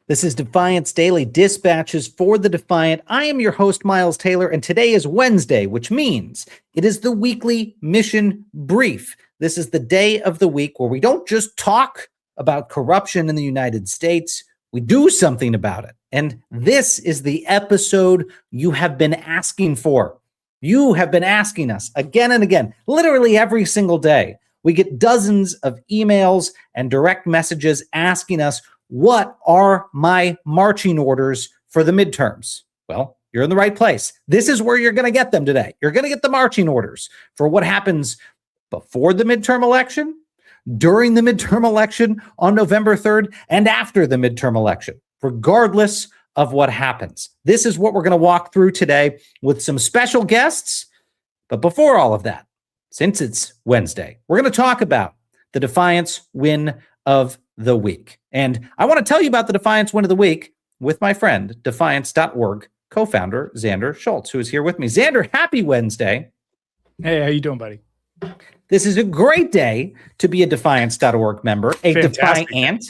This is Defiance Daily Dispatches for the Defiant. I am your host, Miles Taylor, and today is Wednesday, which means it is the weekly mission brief. This is the day of the week where we don't just talk about corruption in the United States, we do something about it. And this is the episode you have been asking for. You have been asking us again and again, literally every single day. We get dozens of emails and direct messages asking us, what are my marching orders for the midterms? Well, you're in the right place. This is where you're going to get them today. You're going to get the marching orders for what happens before the midterm election, during the midterm election on November 3rd, and after the midterm election, regardless of what happens. This is what we're going to walk through today with some special guests. But before all of that, since it's Wednesday, we're going to talk about the Defiance win of the week. And I want to tell you about the Defiance win of the week with my friend, Defiance.org co-founder, Xander Schultz, who is here with me. Xander, happy Wednesday. Hey, how you doing, buddy? This is a great day to be a Defiance.org member, a Fantastic. Defiant.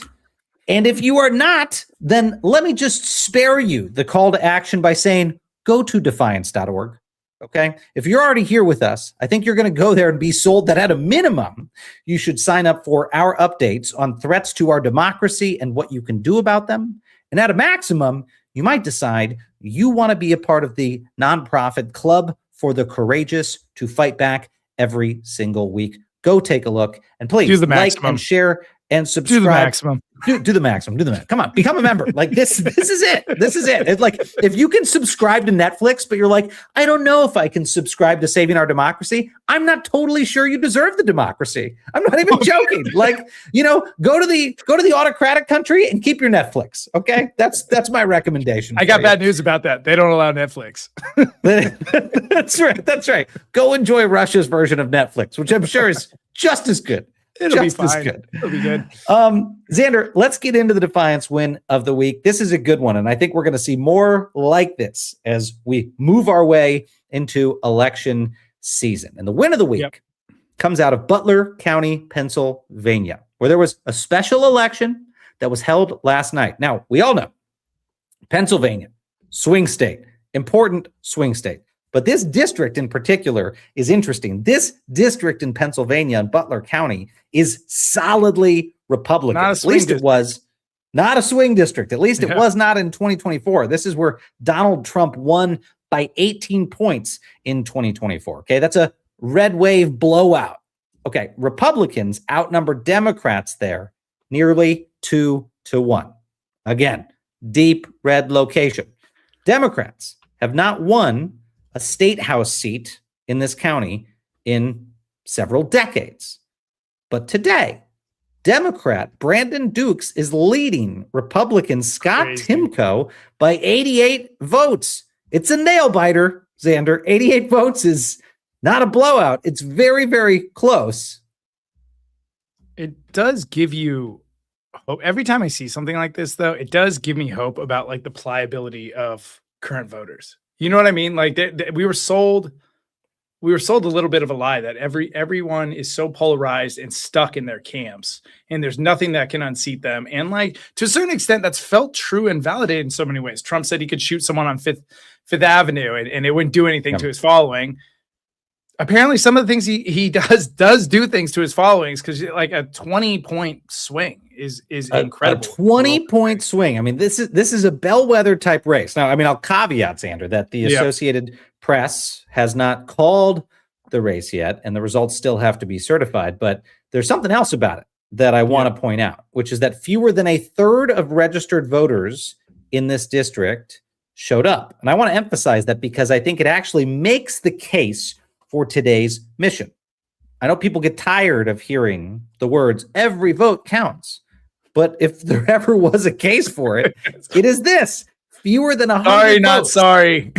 And if you are not, then let me just spare you the call to action by saying, go to Defiance.org. Okay. If you're already here with us, I think you're going to go there and be sold that at a minimum, you should sign up for our updates on threats to our democracy and what you can do about them. And at a maximum, you might decide you want to be a part of the nonprofit Club for the Courageous to fight back every single week. Go take a look and please like and share and subscribe. Do the maximum. Do the maximum. Do the maximum. Come on, become a member. Like this is it. This is it. It's like if you can subscribe to Netflix, but you're like, I don't know if I can subscribe to Saving Our Democracy. I'm not totally sure you deserve the democracy. I'm not even joking. Like, go to the autocratic country and keep your Netflix. Okay, that's my recommendation. I got bad news about that. They don't allow Netflix. That's right. That's right. Go enjoy Russia's version of Netflix, which I'm sure is just as good. It'll be fine. It'll be good. Xander, let's get into the Defiance win of the week. This is a good one, and I think we're going to see more like this as we move our way into election season. And the win of the week comes out of Butler County, Pennsylvania, where there was a special election that was held last night. Now, we all know Pennsylvania, swing state, important swing state. But this district in particular is interesting. This district in Pennsylvania and Butler County is solidly Republican. At least it was not a swing district. At least it was not in 2024. This is where Donald Trump won by 18 points in 2024. Okay, that's a red wave blowout. Okay, Republicans outnumber Democrats there nearly 2-1. Again, deep red location. Democrats have not won a state house seat in this county in several decades. But today, Democrat Brandon Dukes is leading Republican Scott Timko by 88 votes. It's a nail biter, Xander. 88 votes is not a blowout. It's very, very close. It does give you hope. Every time I see something like this, though, it does give me hope about like the pliability of current voters. You know what I mean? Like we were sold a little bit of a lie that everyone is so polarized and stuck in their camps, and there's nothing that can unseat them. And like to a certain extent, that's felt true and validated in so many ways. Trump said he could shoot someone on Fifth Avenue and it wouldn't do anything to his following. Apparently, some of the things he does do things to his followings, because like a 20-point swing is incredible. A 20-point swing. I mean, this is a bellwether type race. Now, I mean, I'll caveat, Xander, that the Associated Press has not called the race yet, and the results still have to be certified. But there's something else about it that I want to point out, which is that fewer than a third of registered voters in this district showed up. And I want to emphasize that because I think it actually makes the case for today's mission. I know people get tired of hearing the words, every vote counts. But if there ever was a case for it, it is this. Fewer than 100 Sorry, votes. not sorry.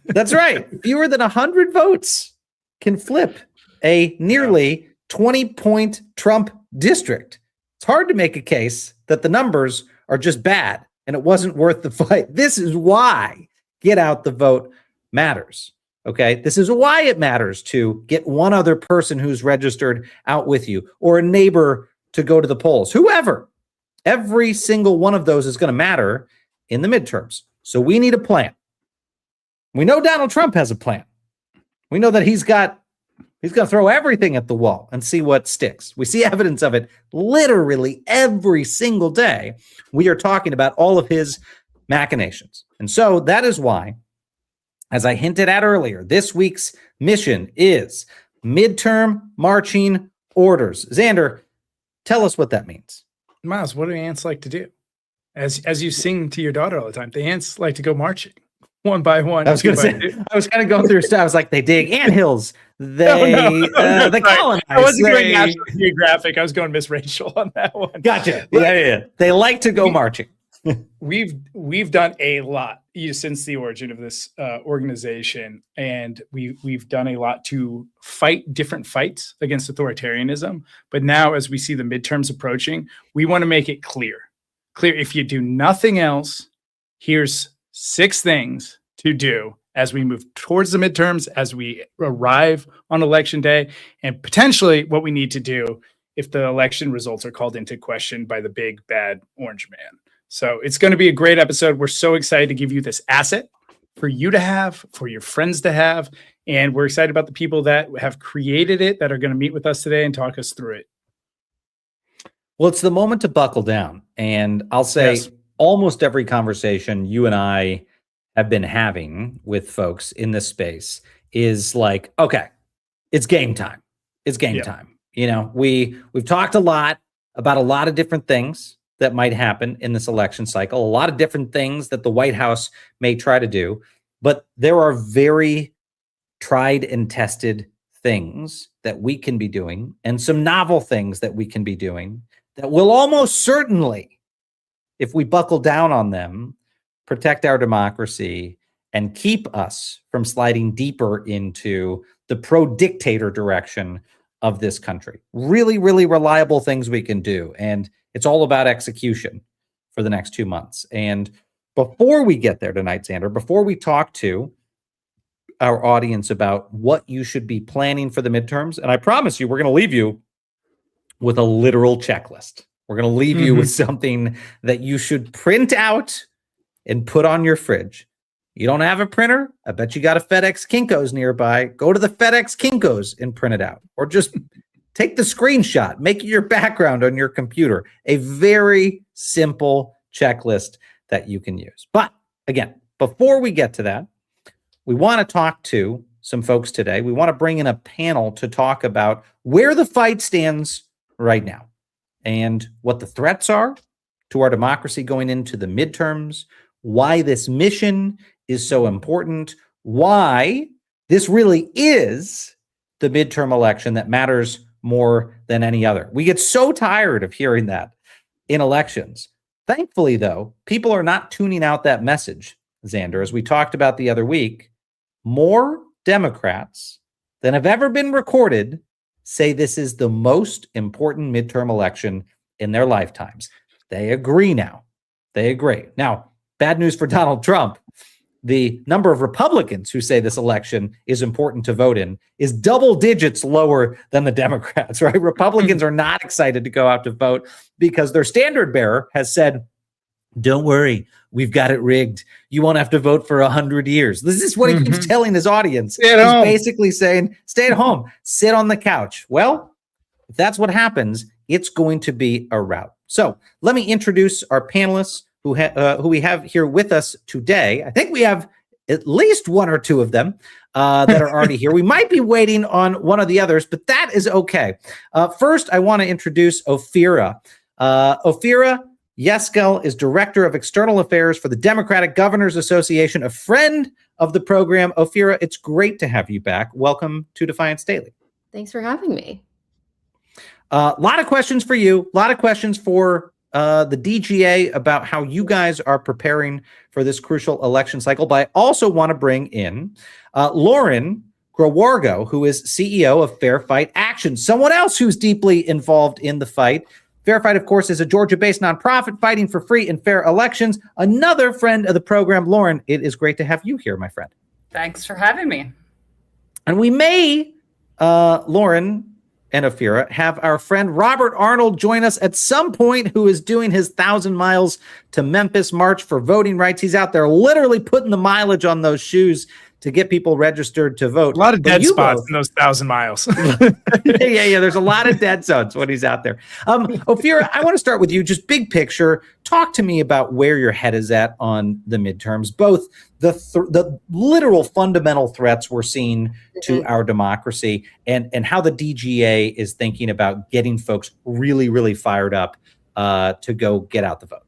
That's right. Fewer than 100 votes can flip a nearly 20-point Trump district. It's hard to make a case that the numbers are just bad and it wasn't worth the fight. This is why get out the vote matters. Okay, this is why it matters to get one other person who's registered out with you or a neighbor to go to the polls, whoever. Every single one of those is going to matter in the midterms. So we need a plan. We know Donald Trump has a plan. We know that he's going to throw everything at the wall and see what sticks. We see evidence of it literally every single day. We are talking about all of his machinations. And so that is why, as I hinted at earlier, this week's mission is midterm marching orders. Xander, tell us what that means. Miles, what do ants like to do? As you sing to your daughter all the time, the ants like to go marching one by one. I was going to say, I was kind of going through stuff. I was like, they dig anthills. They colonize. I wasn't going National Geographic. I was going Miss Rachel on that one. Gotcha. Yeah. They like to go marching. We've done a lot since the origin of this organization, and we've done a lot to fight different fights against authoritarianism. But now, as we see the midterms approaching, we want to make it clear. If you do nothing else, here's 6 things to do as we move towards the midterms, as we arrive on election day, and potentially what we need to do if the election results are called into question by the big bad orange man. So it's going to be a great episode. We're so excited to give you this asset for you to have, for your friends to have. And we're excited about the people that have created it, that are going to meet with us today and talk us through it. Well, it's the moment to buckle down. And I'll say almost every conversation you and I have been having with folks in this space is like, okay, it's game time. It's game time. You know, we've talked a lot about a lot of different things that might happen in this election cycle, a lot of different things that the White House may try to do, but there are very tried and tested things that we can be doing and some novel things that we can be doing that will almost certainly, if we buckle down on them, protect our democracy and keep us from sliding deeper into the pro-dictator direction of this country. Really, really reliable things we can do. And it's all about execution for the next 2 months. And before we get there tonight, Xander, before we talk to our audience about what you should be planning for the midterms, and I promise you, we're going to leave you with a literal checklist. We're going to leave you with something that you should print out and put on your fridge. You don't have a printer? I bet you got a FedEx Kinko's nearby. Go to the FedEx Kinko's and print it out. Or just take the screenshot, make it your background on your computer. A very simple checklist that you can use. But again, before we get to that, we want to talk to some folks today. We want to bring in a panel to talk about where the fight stands right now and what the threats are to our democracy going into the midterms, why this mission is so important, why this really is the midterm election that matters more than any other. We get so tired of hearing that in elections. Thankfully, though, people are not tuning out that message, Xander. As we talked about the other week, more Democrats than have ever been recorded say this is the most important midterm election in their lifetimes. They agree now. They agree. Now, bad news for Donald Trump. The number of Republicans who say this election is important to vote in is double digits lower than the Democrats, right? Republicans are not excited to go out to vote because their standard bearer has said, don't worry, we've got it rigged. You won't have to vote for 100 years. This is what he keeps telling his audience. He's basically saying, stay at home, sit on the couch. Well, if that's what happens, it's going to be a rout. So let me introduce our panelists who we have here with us today. I think we have at least one or two of them that are already here. We might be waiting on one of the others, but that is okay. First, I want to introduce Ophira. Ophira Yeskel is Director of External Affairs for the Democratic Governors Association, a friend of the program. Ophira, it's great to have you back. Welcome to Defiance Daily. Thanks for having me. A lot of questions for you, a lot of questions for the DGA about how you guys are preparing for this crucial election cycle. But I also want to bring in Lauren Grawargo, who is CEO of Fair Fight Action, someone else who's deeply involved in the fight. Fair Fight, of course, is a Georgia-based nonprofit fighting for free and fair elections. Another friend of the program. Lauren, it is great to have you here, my friend. Thanks for having me. And we may, Lauren, and Ophira, have our friend Robert Arnold join us at some point, who is doing his 1,000 miles to Memphis march for voting rights. He's out there literally putting the mileage on those shoes to get people registered to vote. A lot of dead spots in those 1,000 miles. yeah. There's a lot of dead zones when he's out there. Ophira, I want to start with you. Just big picture. Talk to me about where your head is at on the midterms, both the literal fundamental threats we're seeing to our democracy, and how the DGA is thinking about getting folks really, really fired up to go get out the vote.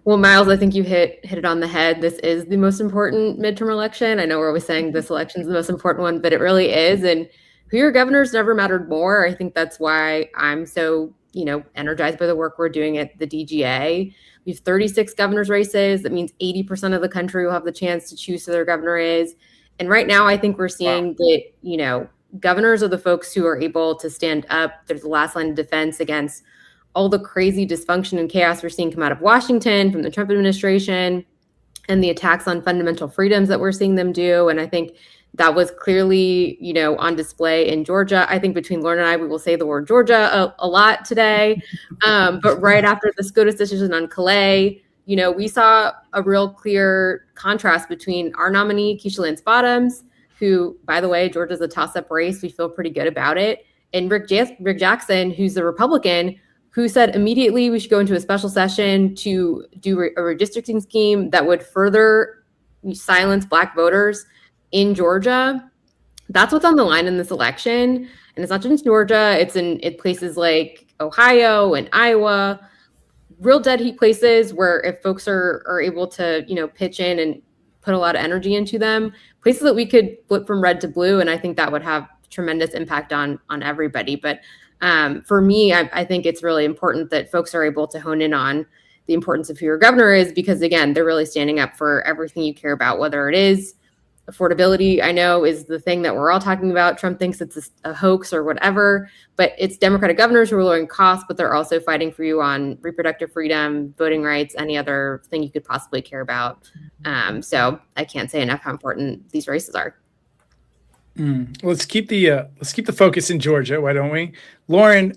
Well, Miles, I think you hit it on the head. This is the most important midterm election. I know we're always saying this election is the most important one, but it really is. And who your governor's never mattered more. I think that's why I'm so, energized by the work we're doing at the DGA. We have 36 governor's races. That means 80% of the country will have the chance to choose who their governor is. And right now, I think we're seeing that, governors are the folks who are able to stand up. There's the last line of defense against all the crazy dysfunction and chaos we're seeing come out of Washington from the Trump administration, and the attacks on fundamental freedoms that we're seeing them do. And I think that was clearly, on display in Georgia. I think between Lauren and I, we will say the word Georgia a lot today. But right after the SCOTUS decision on Calais, we saw a real clear contrast between our nominee, Keisha Lance Bottoms, who, by the way, Georgia's a toss-up race. We feel pretty good about it. And Rick Jackson, who's the Republican, who said immediately we should go into a special session to do a redistricting scheme that would further silence Black voters in Georgia. That's what's on the line in this election. And it's not just in Georgia, it's in places like Ohio and Iowa, real dead heat places where if folks are able to, pitch in and put a lot of energy into them, places that we could flip from red to blue. And I think that would have tremendous impact on everybody. But for me, I think it's really important that folks are able to hone in on the importance of who your governor is, because again, they're really standing up for everything you care about, whether it is affordability, I know is the thing that we're all talking about. Trump thinks it's a hoax or whatever, but it's Democratic governors who are lowering costs, but they're also fighting for you on reproductive freedom, voting rights, any other thing you could possibly care about. So I can't say enough how important these races are. Let's keep the focus in Georgia, why don't we? Lauren,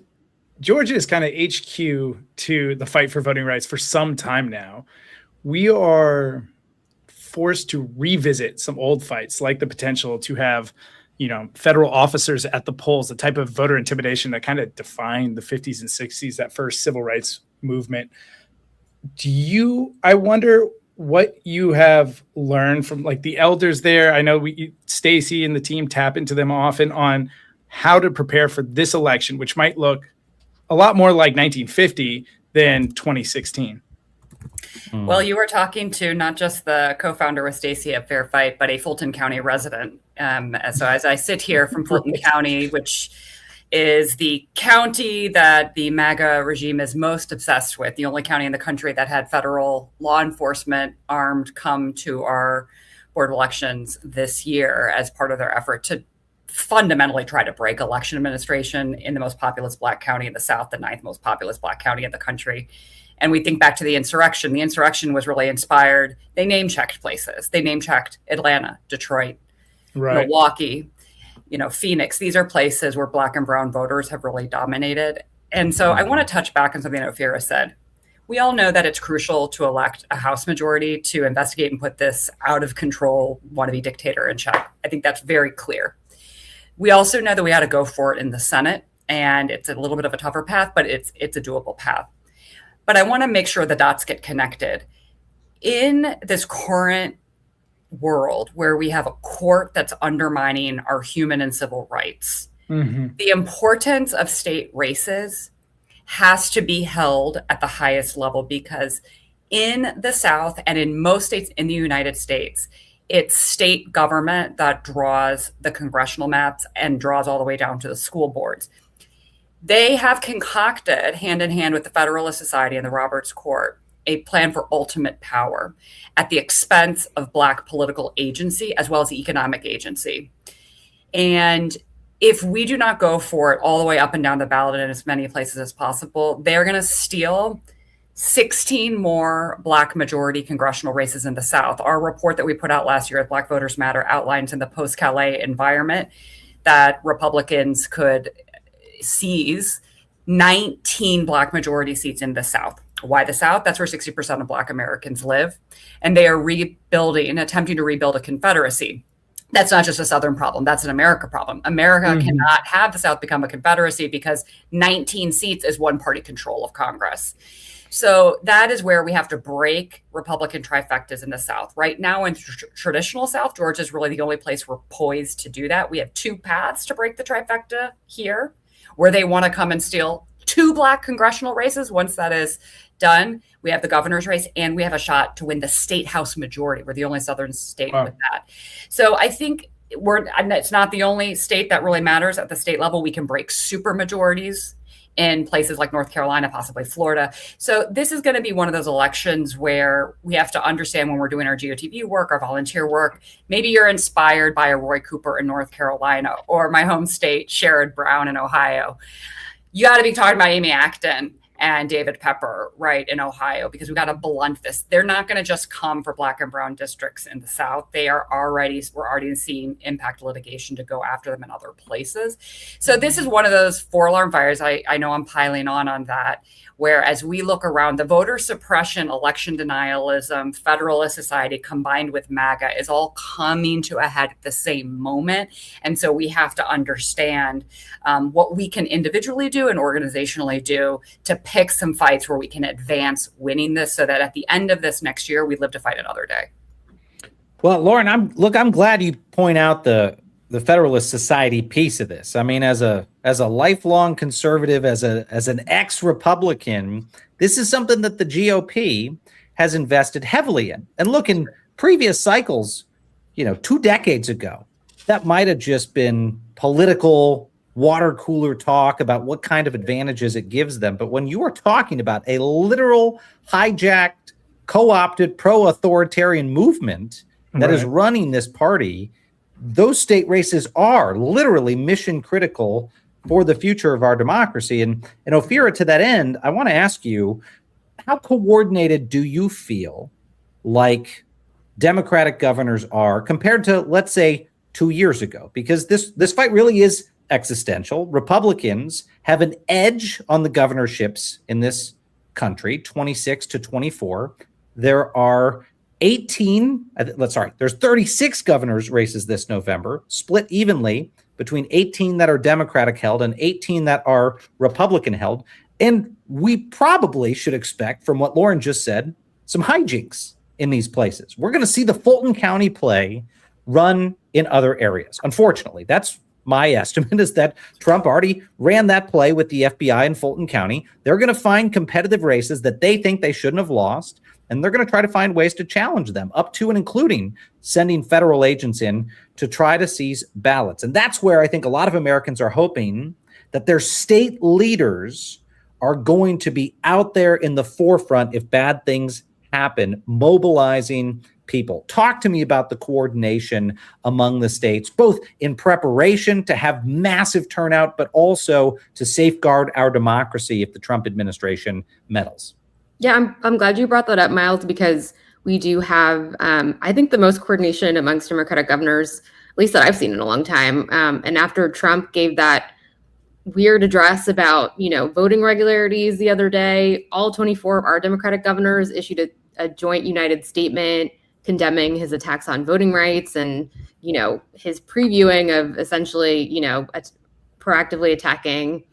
Georgia is kind of HQ to the fight for voting rights for some time now. We are forced to revisit some old fights, like the potential to have, federal officers at the polls, the type of voter intimidation that kind of defined the 50s and 60s, that first civil rights movement. I wonder what you have learned from the elders there. I know Stacey and the team tap into them often on how to prepare for this election, which might look a lot more like 1950 than 2016. Well, you were talking to not just the co-founder with Stacey at Fair Fight, but a Fulton County resident. So as I sit here from Fulton County, which is the county that the MAGA regime is most obsessed with, the only county in the country that had federal law enforcement armed come to our board of elections this year as part of their effort to fundamentally try to break election administration in the most populous Black county in the South, the 9th most populous Black county in the country. And we think back to the insurrection. The insurrection was really inspired. They name-checked places. They name-checked Atlanta, Detroit, Milwaukee, Phoenix. These are places where Black and brown voters have really dominated. And so I want to touch back on something that Ophira said. We all know that it's crucial to elect a House majority to investigate and put this out of control wannabe dictator in check. I think that's very clear. We also know that we had to go for it in the Senate, and it's a little bit of a tougher path, but it's a doable path. But I want to make sure the dots get connected. In this current world where we have a court that's undermining our human and civil rights, the importance of state races has to be held at the highest level, because in the South and in most states in the United States, it's state government that draws the congressional maps and draws all the way down to the school boards. They have concocted, hand in hand with the Federalist Society and the Roberts Court, a plan for ultimate power at the expense of Black political agency as well as economic agency. And if we do not go for it all the way up and down the ballot in as many places as possible, they're going to steal 16 more Black majority congressional races in the South. Our report that we put out last year at Black Voters Matter outlines in the post-Calais environment that Republicans could sees 19 Black majority seats in the South. Why the South? That's where 60% of Black Americans live. And they are attempting to rebuild a Confederacy. That's not just a Southern problem. That's an America problem. America cannot have the South become a Confederacy because 19 seats is one-party control of Congress. So that is where we have to break Republican trifectas in the South. Right now in traditional South, Georgia is really the only place we're poised to do that. We have two paths to break the trifecta here, where they want to come and steal 2 Black congressional races. Once that is done, we have the governor's race and we have a shot to win the state house majority. We're the only Southern state with that. So I think it's not the only state that really matters at the state level. We can break super majorities in places like North Carolina, possibly Florida. So this is going to be one of those elections where we have to understand when we're doing our GOTV work, our volunteer work, maybe you're inspired by a Roy Cooper in North Carolina or my home state, Sherrod Brown in Ohio. You got to be talking about Amy Acton and David Pepper, right, in Ohio, because we got to blunt this. They're not going to just come for Black and brown districts in the South. We're already seeing impact litigation to go after them in other places. So this is one of those 4 alarm fires. I know I'm piling on that, where as we look around, the voter suppression, election denialism, Federalist Society combined with MAGA is all coming to a head at the same moment. And so we have to understand what we can individually do and organizationally do to pick some fights where we can advance winning this so that at the end of this next year, we live to fight another day. Well, Lauren, I'm glad you point out the Federalist Society piece of this. I mean, as a lifelong conservative, as an ex-Republican, this is something that the GOP has invested heavily in. And look, in previous cycles, 2 decades ago, that might have just been political water cooler talk about what kind of advantages it gives them. But when you are talking about a literal hijacked, co-opted, pro-authoritarian movement that is running this party, those state races are literally mission critical for the future of our democracy. And Ophira, to that end, I want to ask you, how coordinated do you feel like Democratic governors are compared to, let's say, 2 years ago? Because this fight really is existential. Republicans have an edge on the governorships in this country, 26 to 24. There are 36 governors races this November, split evenly between 18 that are Democratic held and 18 that are Republican held. And we probably should expect, from what Lauren just said, some hijinks in these places. We're going to see the Fulton County play run in other areas. Unfortunately, that's my estimate, is that Trump already ran that play with the FBI in Fulton County. They're going to find competitive races that they think they shouldn't have lost, and they're going to try to find ways to challenge them, up to and including sending federal agents in to try to seize ballots. And that's where I think a lot of Americans are hoping that their state leaders are going to be out there in the forefront if bad things happen, mobilizing people. Talk to me about the coordination among the states, both in preparation to have massive turnout, but also to safeguard our democracy if the Trump administration meddles. Yeah, I'm glad you brought that up, Miles, because we do have, I think, the most coordination amongst Democratic governors, at least that I've seen in a long time. And after Trump gave that weird address about, voting regularities the other day, all 24 of our Democratic governors issued a joint united statement condemning his attacks on voting rights and, his previewing of essentially, proactively attacking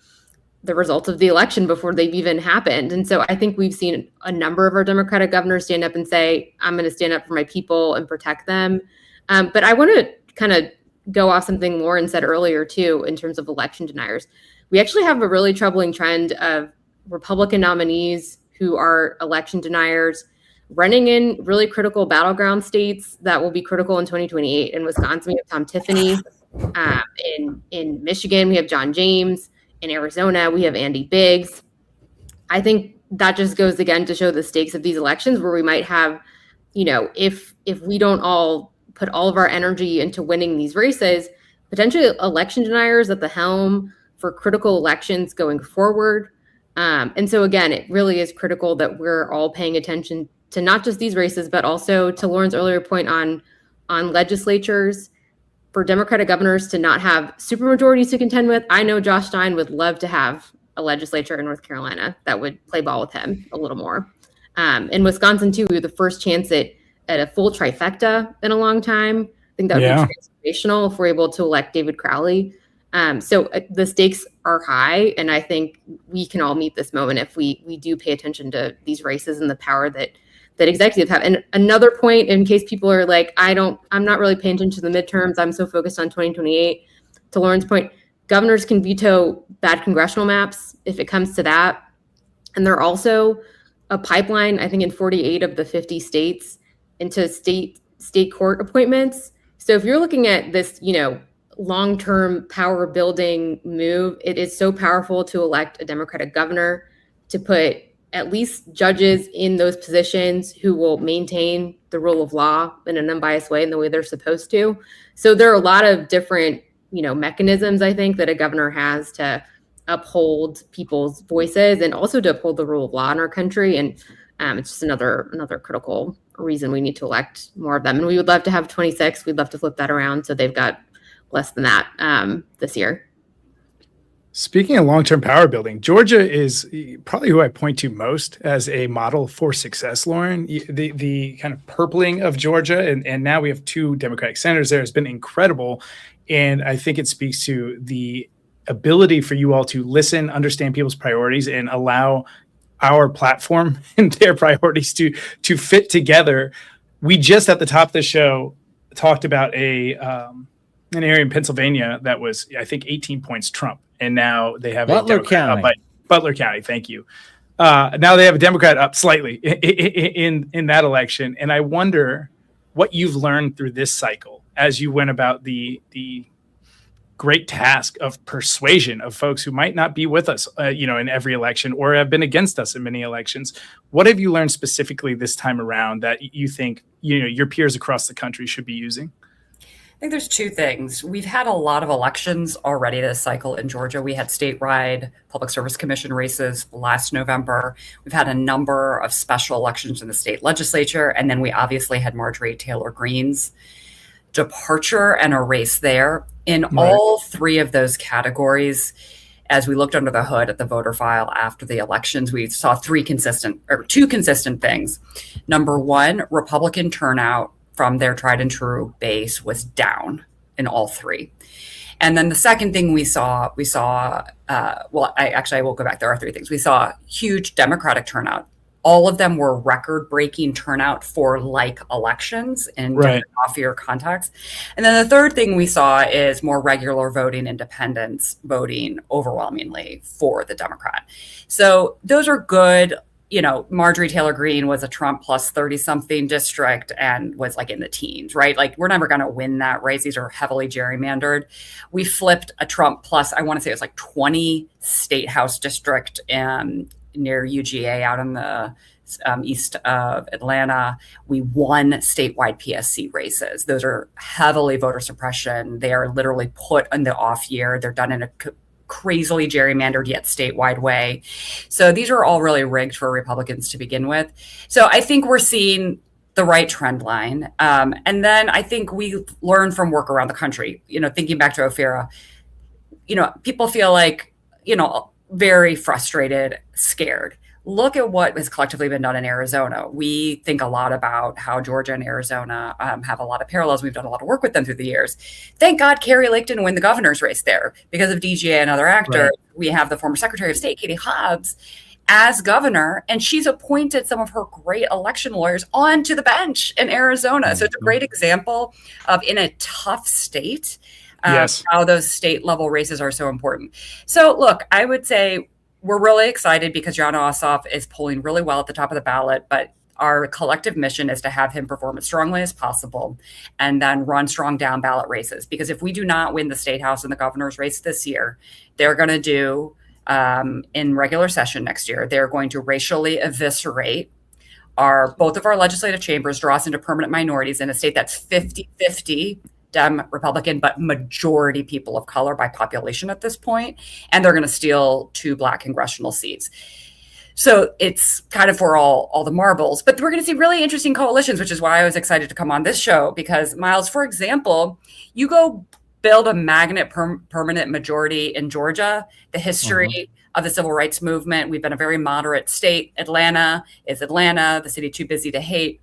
the results of the election before they've even happened. And so I think we've seen a number of our Democratic governors stand up and say, I'm going to stand up for my people and protect them. But I want to kind of go off something Lauren said earlier, too, in terms of election deniers. We actually have a really troubling trend of Republican nominees who are election deniers running in really critical battleground states that will be critical in 2028. In Wisconsin, we have Tom Tiffany. In Michigan, we have John James. In Arizona, we have Andy Biggs. I think that just goes again to show the stakes of these elections, where we might have, if we don't all put all of our energy into winning these races, potentially election deniers at the helm for critical elections going forward. And so again, it really is critical that we're all paying attention to not just these races, but also to Lauren's earlier point on legislatures. for Democratic governors to not have supermajorities to contend with. I know Josh Stein would love to have a legislature in North Carolina that would play ball with him a little more. In Wisconsin, too, we were the first chance at a full trifecta in a long time. I think that would be transformational if we're able to elect David Crowley. So the stakes are high, and I think we can all meet this moment if we do pay attention to these races and the power that executives have. And another point, in case people are like, I'm not really paying attention to the midterms, I'm so focused on 2028. To Lauren's point, governors can veto bad congressional maps if it comes to that. And they're also a pipeline, I think, in 48 of the 50 states into state court appointments. So if you're looking at this, long-term power building move, it is so powerful to elect a Democratic governor, to put at least judges in those positions who will maintain the rule of law in an unbiased way in the way they're supposed to. So there are a lot of different, mechanisms, I think, that a governor has to uphold people's voices and also to uphold the rule of law in our country. And it's just another critical reason we need to elect more of them. And we would love to have 26. We'd love to flip that around so they've got less than that this year. Speaking of long-term power building, Georgia is probably who I point to most as a model for success, Lauren. The kind of purpling of Georgia, and now we have 2 Democratic senators there, has been incredible. And I think it speaks to the ability for you all to listen, understand people's priorities, and allow our platform and their priorities to fit together. We just at the top of the show talked about an area in Pennsylvania that was, I think, 18 points Trump. And now they have Butler County. Butler County, thank you. Now they have a Democrat up slightly in that election. And I wonder what you've learned through this cycle as you went about the great task of persuasion of folks who might not be with us, in every election or have been against us in many elections. What have you learned specifically this time around that you think, your peers across the country should be using? I think there's 2 things. We've had a lot of elections already this cycle in Georgia. We had statewide Public Service Commission races last November. We've had a number of special elections in the state legislature. And then we obviously had Marjorie Taylor Greene's departure and a race there. In all 3 of those categories, as we looked under the hood at the voter file after the elections, we saw 2 consistent things. Number 1, Republican turnout from their tried and true base was down in all 3. And then the second thing we saw, I will go back. There are 3 things. We saw huge Democratic turnout. All of them were record-breaking turnout for like elections in different off-year contexts. And then the third thing we saw is more regular voting, independents voting overwhelmingly for the Democrat. So those are good. Marjorie Taylor Greene was a Trump plus 30-something district and was like in the teens, right? Like, we're never going to win that race. These are heavily gerrymandered. We flipped a Trump plus, I want to say it was like 20 state house district near UGA out in the east of Atlanta. We won statewide PSC races. Those are heavily voter suppression. They are literally put in the off year. They're done in a crazily gerrymandered yet statewide way. So these are all really rigged for Republicans to begin with. So I think we're seeing the right trend line. And then I think we learn from work around the country, thinking back to Ophira, people feel like, very frustrated, scared. Look at what has collectively been done in Arizona. We think a lot about how Georgia and Arizona have a lot of parallels. We've done a lot of work with them through the years. Thank God Carrie Lake didn't win the governor's race there because of DGA and other actors. Right. We have the former Secretary of State, Katie Hobbs, as governor, and she's appointed some of her great election lawyers onto the bench in Arizona. So it's a great example of, in a tough state, how those state level races are so important. So look, I would say we're really excited because Jon Ossoff is polling really well at the top of the ballot, but our collective mission is to have him perform as strongly as possible and then run strong down ballot races. Because if we do not win the state house and the governor's race this year, they're going to do in regular session next year, they're going to racially eviscerate both of our legislative chambers, draw us into permanent minorities in a state that's 50-50 Dem, Republican, but majority people of color by population at this point. And they're going to steal 2 Black congressional seats. So it's kind of for all the marbles. But we're going to see really interesting coalitions, which is why I was excited to come on this show. Because, Miles, for example, you go build a magnet permanent majority in Georgia, the history of the civil rights movement. We've been a very moderate state. Atlanta is Atlanta, the city too busy to hate.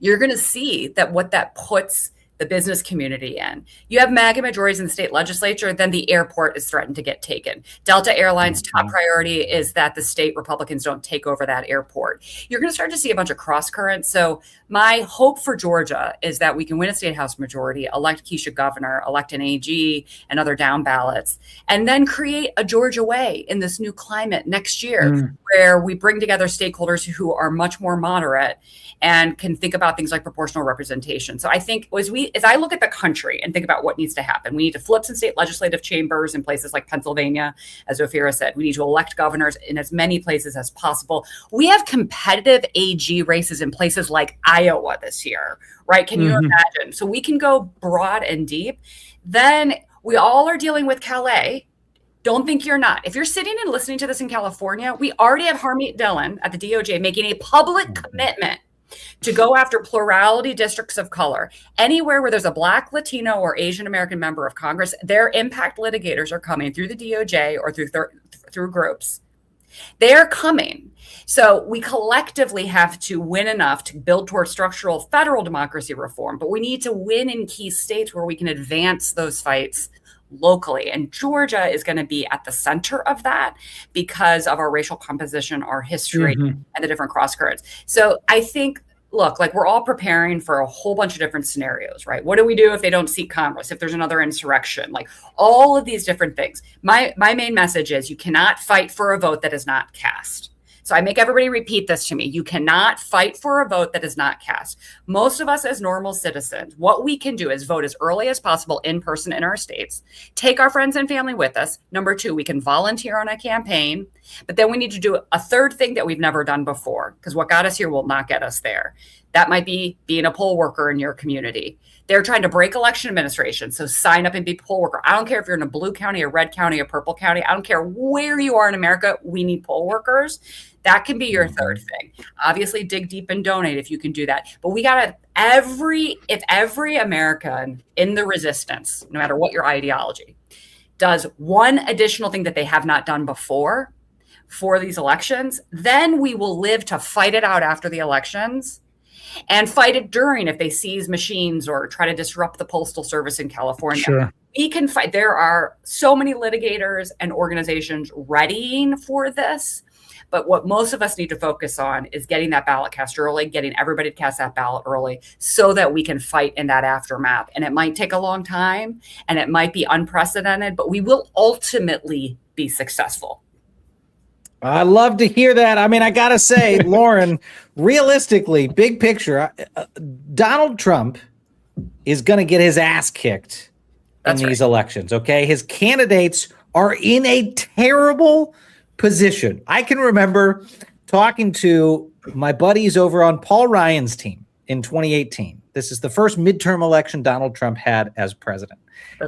You're going to see that what that puts the business community in. You have MAGA majorities in the state legislature, then the airport is threatened to get taken. Delta Airlines' top priority is that the state Republicans don't take over that airport. You're going to start to see a bunch of cross currents. So my hope for Georgia is that we can win a state house majority, elect Keisha governor, elect an AG and other down ballots, and then create a Georgia way in this new climate next year where we bring together stakeholders who are much more moderate and can think about things like proportional representation. So I think as I look at the country and think about what needs to happen, we need to flip some state legislative chambers in places like Pennsylvania, as Ophira said. We need to elect governors in as many places as possible. We have competitive AG races in places like Iowa this year, right? Can you imagine? So we can go broad and deep. Then we all are dealing with Calais. Don't think you're not. If you're sitting and listening to this in California, we already have Harmeet Dillon at the DOJ making a public commitment to go after plurality districts of color. Anywhere where there's a Black, Latino, or Asian American member of Congress, their impact litigators are coming through the DOJ or through groups. They are coming. So we collectively have to win enough to build towards structural federal democracy reform, but we need to win in key states where we can advance those fights locally. And Georgia is going to be at the center of that because of our racial composition, our history, and the different cross currents. So I think, look, like we're all preparing for a whole bunch of different scenarios, right? What do we do if they don't seat Congress, if there's another insurrection, like all of these different things. My main message is you cannot fight for a vote that is not cast. So I make everybody repeat this to me. You cannot fight for a vote that is not cast. Most of us as normal citizens, what we can do is vote as early as possible in person in our states, take our friends and family with us. Number two, we can volunteer on a campaign, but then we need to do a third thing that we've never done before, because what got us here will not get us there. That might be being a poll worker in your community. They're trying to break election administration. So sign up and be a poll worker. I don't care if you're in a blue county, a red county, a purple county. I don't care where you are in America. We need poll workers. That can be your third thing. Obviously, dig deep and donate if you can do that. But we got to, if every American in the resistance, no matter what your ideology, does one additional thing that they have not done before for these elections, then we will live to fight it out after the elections and fight it during if they seize machines or try to disrupt the postal service in California. Sure. We can fight. There are so many litigators and organizations readying for this. But what most of us need to focus on is getting that ballot cast early, getting everybody to cast that ballot early so that we can fight in that aftermath. And it might take a long time and it might be unprecedented, but we will ultimately be successful. I love to hear that. I mean, I got to say, Lauren, realistically, big picture, Donald Trump is going to get his ass kicked in these elections, okay? His candidates are in a terrible position. I can remember talking to my buddies over on Paul Ryan's team in 2018. This is the first midterm election Donald Trump had as president.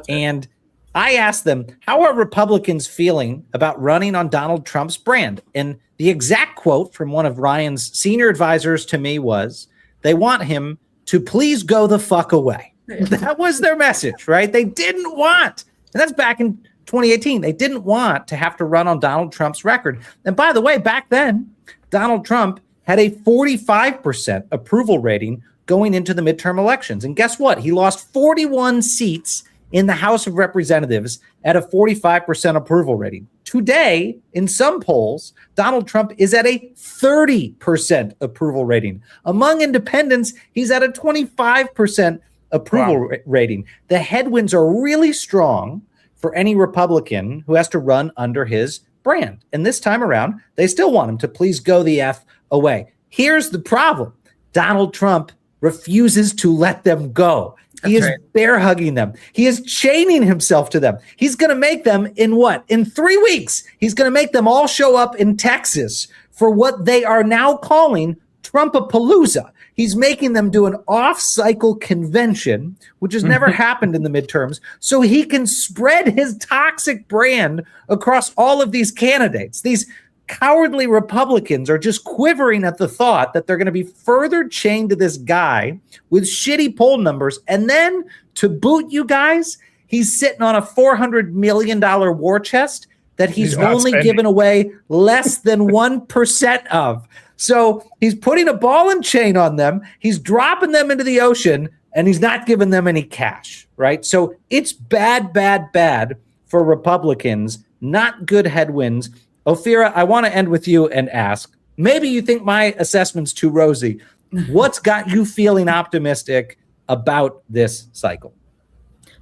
And I asked them, how are Republicans feeling about running on Donald Trump's brand? And the exact quote from one of Ryan's senior advisors to me was, they want him to please go the fuck away. That was their message, right? They didn't want, and that's back in 2018. They didn't want to have to run on Donald Trump's record. And by the way, back then, Donald Trump had a 45% approval rating going into the midterm elections. And guess what? He lost 41 seats in the House of Representatives at a 45% approval rating. Today, in some polls, Donald Trump is at a 30% approval rating. Among independents, he's at a 25% approval rating. The headwinds are really strong for any Republican who has to run under his brand. And this time around, they still want him to please go the F away. Here's the problem. Donald Trump refuses to let them go. He is bear hugging them. He is chaining himself to them. He's going to make them in 3 weeks, he's going to make them all show up in Texas for what they are now calling Trumpapalooza. He's making them do an off-cycle convention, which has never happened in the midterms, so he can spread his toxic brand across all of these candidates. These cowardly Republicans are just quivering at the thought that they're going to be further chained to this guy with shitty poll numbers. And then to boot, you guys, he's sitting on a $400 million war chest that he's only given away less than 1% of. So he's putting a ball and chain on them. He's dropping them into the ocean, and he's not giving them any cash, right? So it's bad, bad, bad for Republicans, not good headwinds. Ophira, I want to end with you and ask, maybe you think my assessment's too rosy. What's got you feeling optimistic about this cycle?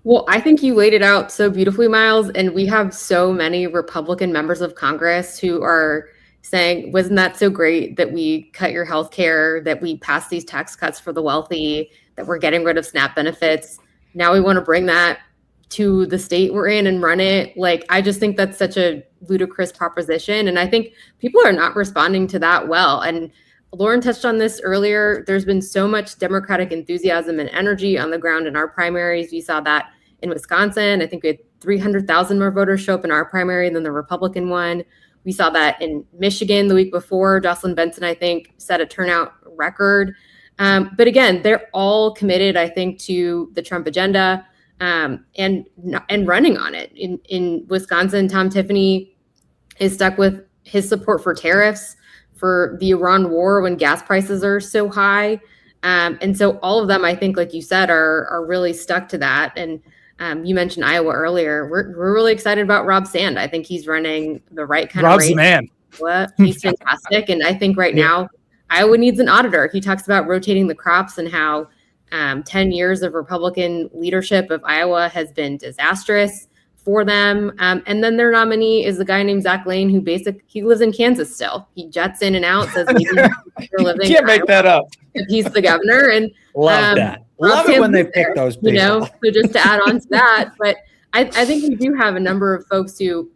Well, I think you laid it out so beautifully, Miles, and we have so many Republican members of Congress who are saying, wasn't that so great that we cut your health care, that we passed these tax cuts for the wealthy, that we're getting rid of SNAP benefits. Now we want to bring that to the state we're in and run it. Like, I just think that's such a ludicrous proposition. And I think people are not responding to that well. And Lauren touched on this earlier. There's been so much Democratic enthusiasm and energy on the ground in our primaries. We saw that in Wisconsin. I think we had 300,000 more voters show up in our primary than the Republican one. We saw that in Michigan the week before. Jocelyn Benson, I think, set a turnout record. But again, they're all committed, I think, to the Trump agenda. And running on it. In Wisconsin, Tom Tiffany is stuck with his support for tariffs, for the Iran war when gas prices are so high. And so all of them, I think, like you said, are really stuck to that. And you mentioned Iowa earlier. We're really excited about Rob Sand. I think he's running the right kind Rob's of race. the man. He's fantastic. And I think right now, Iowa needs an auditor. He talks about rotating the crops and how 10 years of Republican leadership of Iowa has been disastrous for them. And then their nominee is a guy named Zach Lane, who he lives in Kansas still. He jets in and out, says maybe you're living. Can't make that up. He's the governor. And love that. Love it when they pick those people. So just to add on to that, but I think we do have a number of folks who,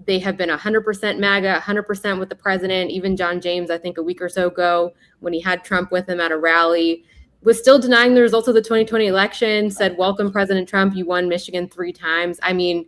they have been 100% MAGA, 100% with the president. Even John James, I think a week or so ago, when he had Trump with him at a rally, was still denying the results of the 2020 election, said, welcome, President Trump, you won Michigan 3 times. I mean,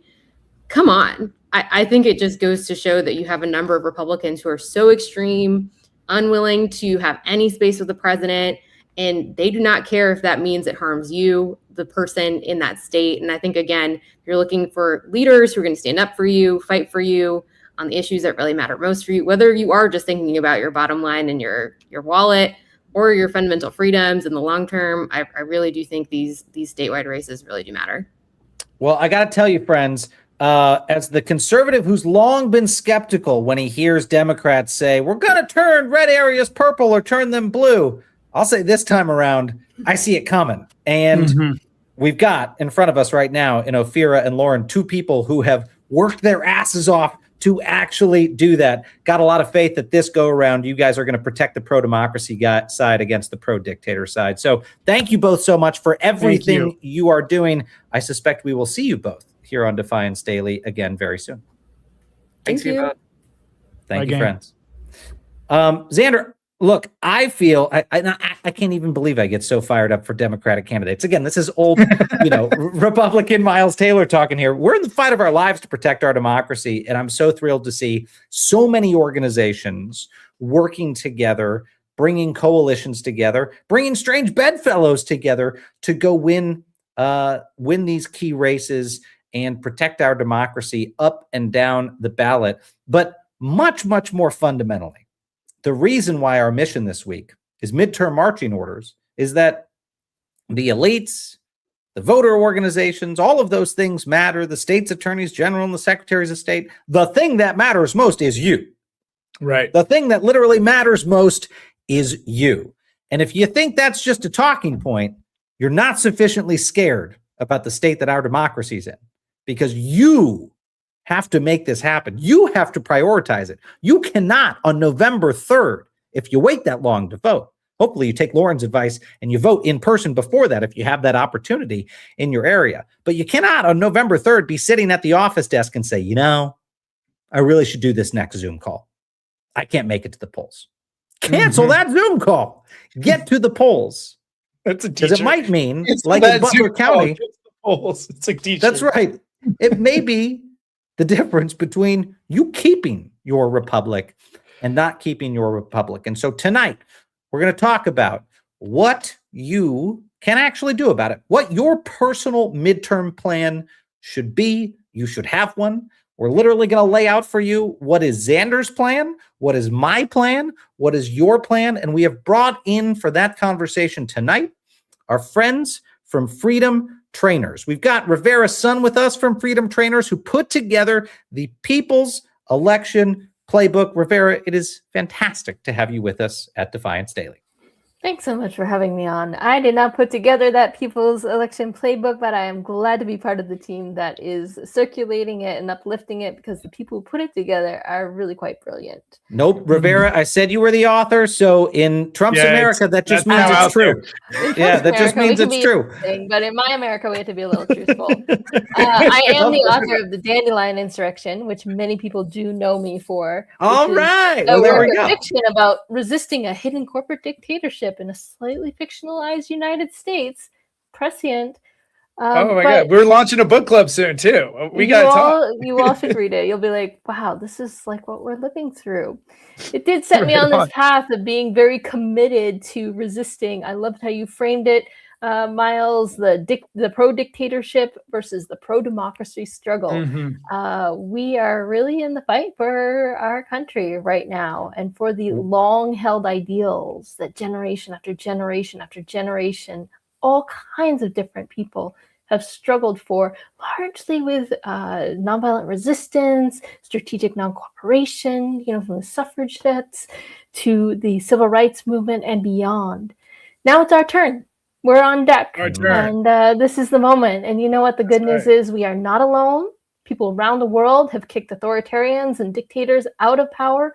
come on. I think it just goes to show that you have a number of Republicans who are so extreme, unwilling to have any space with the president, and they do not care if that means it harms you, the person in that state. And I think, again, you're looking for leaders who are going to stand up for you, fight for you on the issues that really matter most for you, whether you are just thinking about your bottom line and your wallet, or your fundamental freedoms in the long term. I really do think these statewide races really do matter. Well, I got to tell you, friends, as the conservative who's long been skeptical when he hears Democrats say, we're going to turn red areas purple or turn them blue, I'll say this time around, I see it coming. And we've got in front of us right now in Ophira and Lauren, 2 people who have worked their asses off to actually do that. Got a lot of faith that this go around, you guys are going to protect the pro-democracy side against the pro-dictator side. So thank you both so much for everything you are doing. I suspect we will see you both here on Defiance Daily again very soon. Thank you both. Thank you, friends. Xander, look, I feel I can't even believe I get so fired up for Democratic candidates. Again, this is old, Republican Miles Taylor talking here. We're in the fight of our lives to protect our democracy, and I'm so thrilled to see so many organizations working together, bringing coalitions together, bringing strange bedfellows together to go win these key races and protect our democracy up and down the ballot. But much, much more fundamentally, the reason why our mission this week is midterm marching orders is that the elites, the voter organizations, all of those things matter. The state's attorneys general and the secretaries of state. The thing that matters most is you. Right. The thing that literally matters most is you. And if you think that's just a talking point, you're not sufficiently scared about the state that our democracy's in, because you have to make this happen. You have to prioritize it. You cannot on November 3rd, if you wait that long to vote. Hopefully you take Lauren's advice and you vote in person before that if you have that opportunity in your area. But you cannot on November 3rd be sitting at the office desk and say, I really should do this next Zoom call. I can't make it to the polls. Cancel that Zoom call. Get to the polls. That's a teacher. Because it might mean, like in Butler County. It's like teacher. That's right. It may be the difference between you keeping your republic and not keeping your republic. And so tonight, we're going to talk about what you can actually do about it, what your personal midterm plan should be. You should have one. We're literally going to lay out for you what is Xander's plan, what is my plan, what is your plan. And we have brought in for that conversation tonight our friends from Freedom Trainers. We've got Rivera's son with us from Freedom Trainers, who put together the People's Election Playbook. Rivera, it is fantastic to have you with us at Defiance Daily. Thanks so much for having me on. I did not put together that People's Election Playbook, but I am glad to be part of the team that is circulating it and uplifting it, because the people who put it together are really quite brilliant. Nope, Rivera, I said you were the author, so in Trump's America, that just means it's true. Yeah, that just means it's true. But in my America, we have to be a little truthful. I am the author of the Dandelion Insurrection, which many people do know me for. All right, well, there we go. Fiction about resisting a hidden corporate dictatorship in a slightly fictionalized United States, prescient. Oh my God, we're launching a book club soon too. We got to talk. You all should read it. You'll be like, wow, this is like what we're living through. It did set me on this path of being very committed to resisting. I loved how you framed it, Miles, the pro-dictatorship versus the pro-democracy struggle. We are really in the fight for our country right now, and for the long-held ideals that generation after generation after generation, all kinds of different people have struggled for, largely with nonviolent resistance, strategic non-cooperation, from the suffragettes to the civil rights movement and beyond. Now it's our turn. We're on deck, and this is the moment. And you know what? The good news is we are not alone. People around the world have kicked authoritarians and dictators out of power,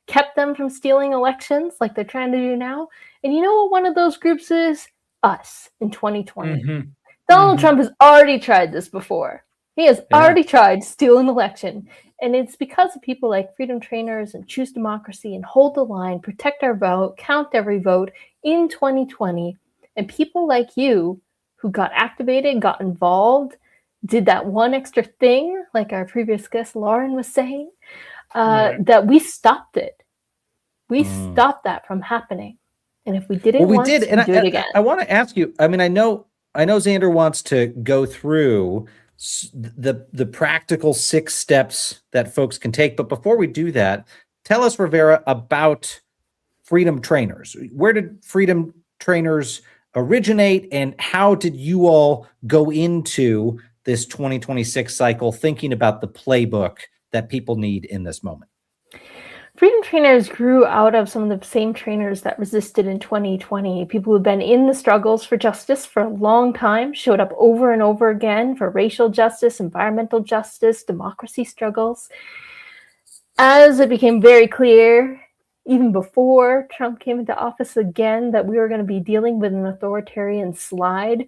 kept them from stealing elections like they're trying to do now. And you know what one of those groups is? Us in 2020. Donald Trump has already tried this before. He has already tried to steal an election. And it's because of people like Freedom Trainers and Choose Democracy and Hold the Line, Protect Our Vote, Count Every Vote in 2020. And people like you who got activated, got involved, did that one extra thing, like our previous guest Lauren was saying, that we stopped it. We stopped that from happening. And if we did it once, we do it again. I want to ask you, I mean, I know Xander wants to go through the practical 6 steps that folks can take. But before we do that, tell us, Rivera, about Freedom Trainers. Where did Freedom Trainers originate, and how did you all go into this 2026 cycle thinking about the playbook that people need in this moment? Freedom Trainers grew out of some of the same trainers that resisted in 2020. People who've been in the struggles for justice for a long time, showed up over and over again for racial justice, environmental justice, democracy struggles. As it became very clear, even before Trump came into office again, that we were going to be dealing with an authoritarian slide,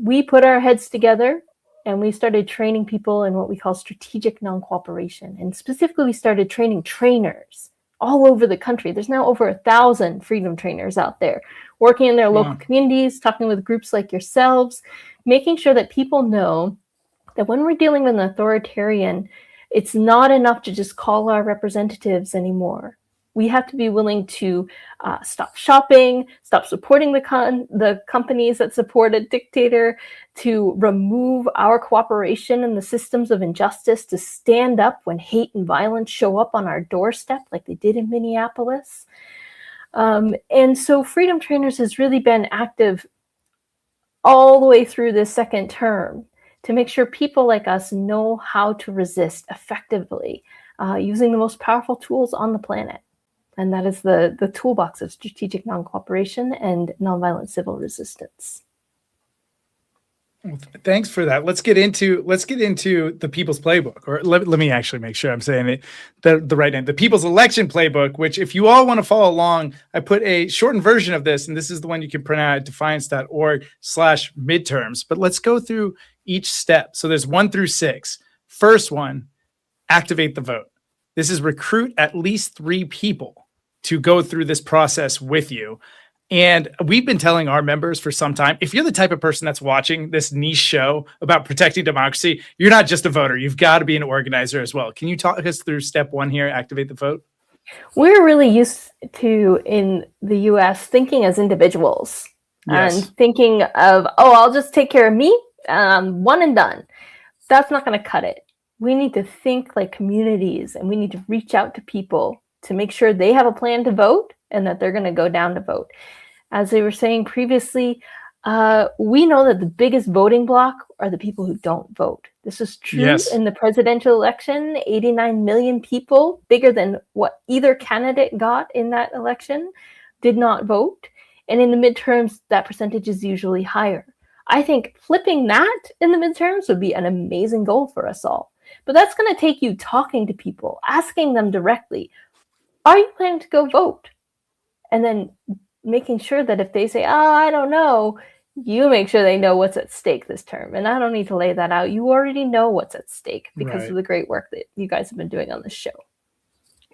we put our heads together and we started training people in what we call strategic non-cooperation. And specifically, we started training trainers all over the country. There's now over 1,000 Freedom Trainers out there working in their local communities, talking with groups like yourselves, making sure that people know that when we're dealing with an authoritarian, it's not enough to just call our representatives anymore. We have to be willing to stop shopping, stop supporting the companies that support a dictator, to remove our cooperation in the systems of injustice, to stand up when hate and violence show up on our doorstep like they did in Minneapolis. And so Freedom Trainers has really been active all the way through this second term to make sure people like us know how to resist effectively using the most powerful tools on the planet. And that is the toolbox of strategic non-cooperation and nonviolent civil resistance. Well, thanks for that. Let's get into the People's Playbook, or let me actually make sure I'm saying it the right name. The People's Election Playbook, which if you all want to follow along, I put a shortened version of this, and this is the one you can print out at defiance.org/midterms. But let's go through each step. So there's 1 through 6. First one, activate the vote. This is recruit at least 3 people to go through this process with you. And we've been telling our members for some time, if you're the type of person that's watching this niche show about protecting democracy, you're not just a voter. You've got to be an organizer as well. Can you talk us through step 1 here, activate the vote? We're really used to, in the US, thinking as individuals and thinking of, I'll just take care of me, one and done. That's not going to cut it. We need to think like communities, and we need to reach out to people to make sure they have a plan to vote and that they're going to go down to vote. As they were saying previously, we know that the biggest voting bloc are the people who don't vote. This is true in the presidential election. 89 million people, bigger than what either candidate got in that election, did not vote. And in the midterms, that percentage is usually higher. I think flipping that in the midterms would be an amazing goal for us all. But that's going to take you talking to people, asking them directly, are you planning to go vote? And then making sure that if they say, I don't know, you make sure they know what's at stake this term. And I don't need to lay that out. You already know what's at stake because of the great work that you guys have been doing on this show.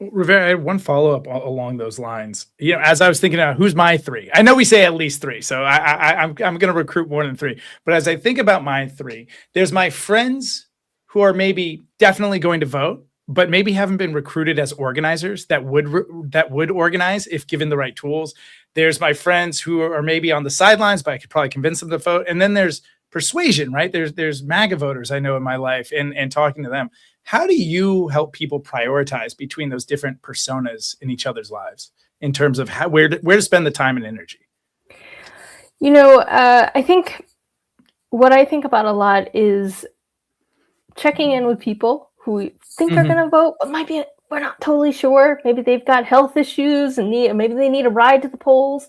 Rivera, I had one follow-up along those lines. You know, as I was thinking about who's my 3, I know we say at least 3, so I'm going to recruit more than 3. But as I think about my 3, there's my friends who are maybe definitely going to vote, but maybe haven't been recruited as organizers that would organize if given the right tools. There's my friends who are maybe on the sidelines, but I could probably convince them to vote. And then there's persuasion, right? There's MAGA voters I know in my life, and talking to them. How do you help people prioritize between those different personas in each other's lives in terms of where to spend the time and energy? You know, I think what I think about a lot is checking in with people who think are going to vote, but we're not totally sure. Maybe they've got health issues and maybe they need a ride to the polls.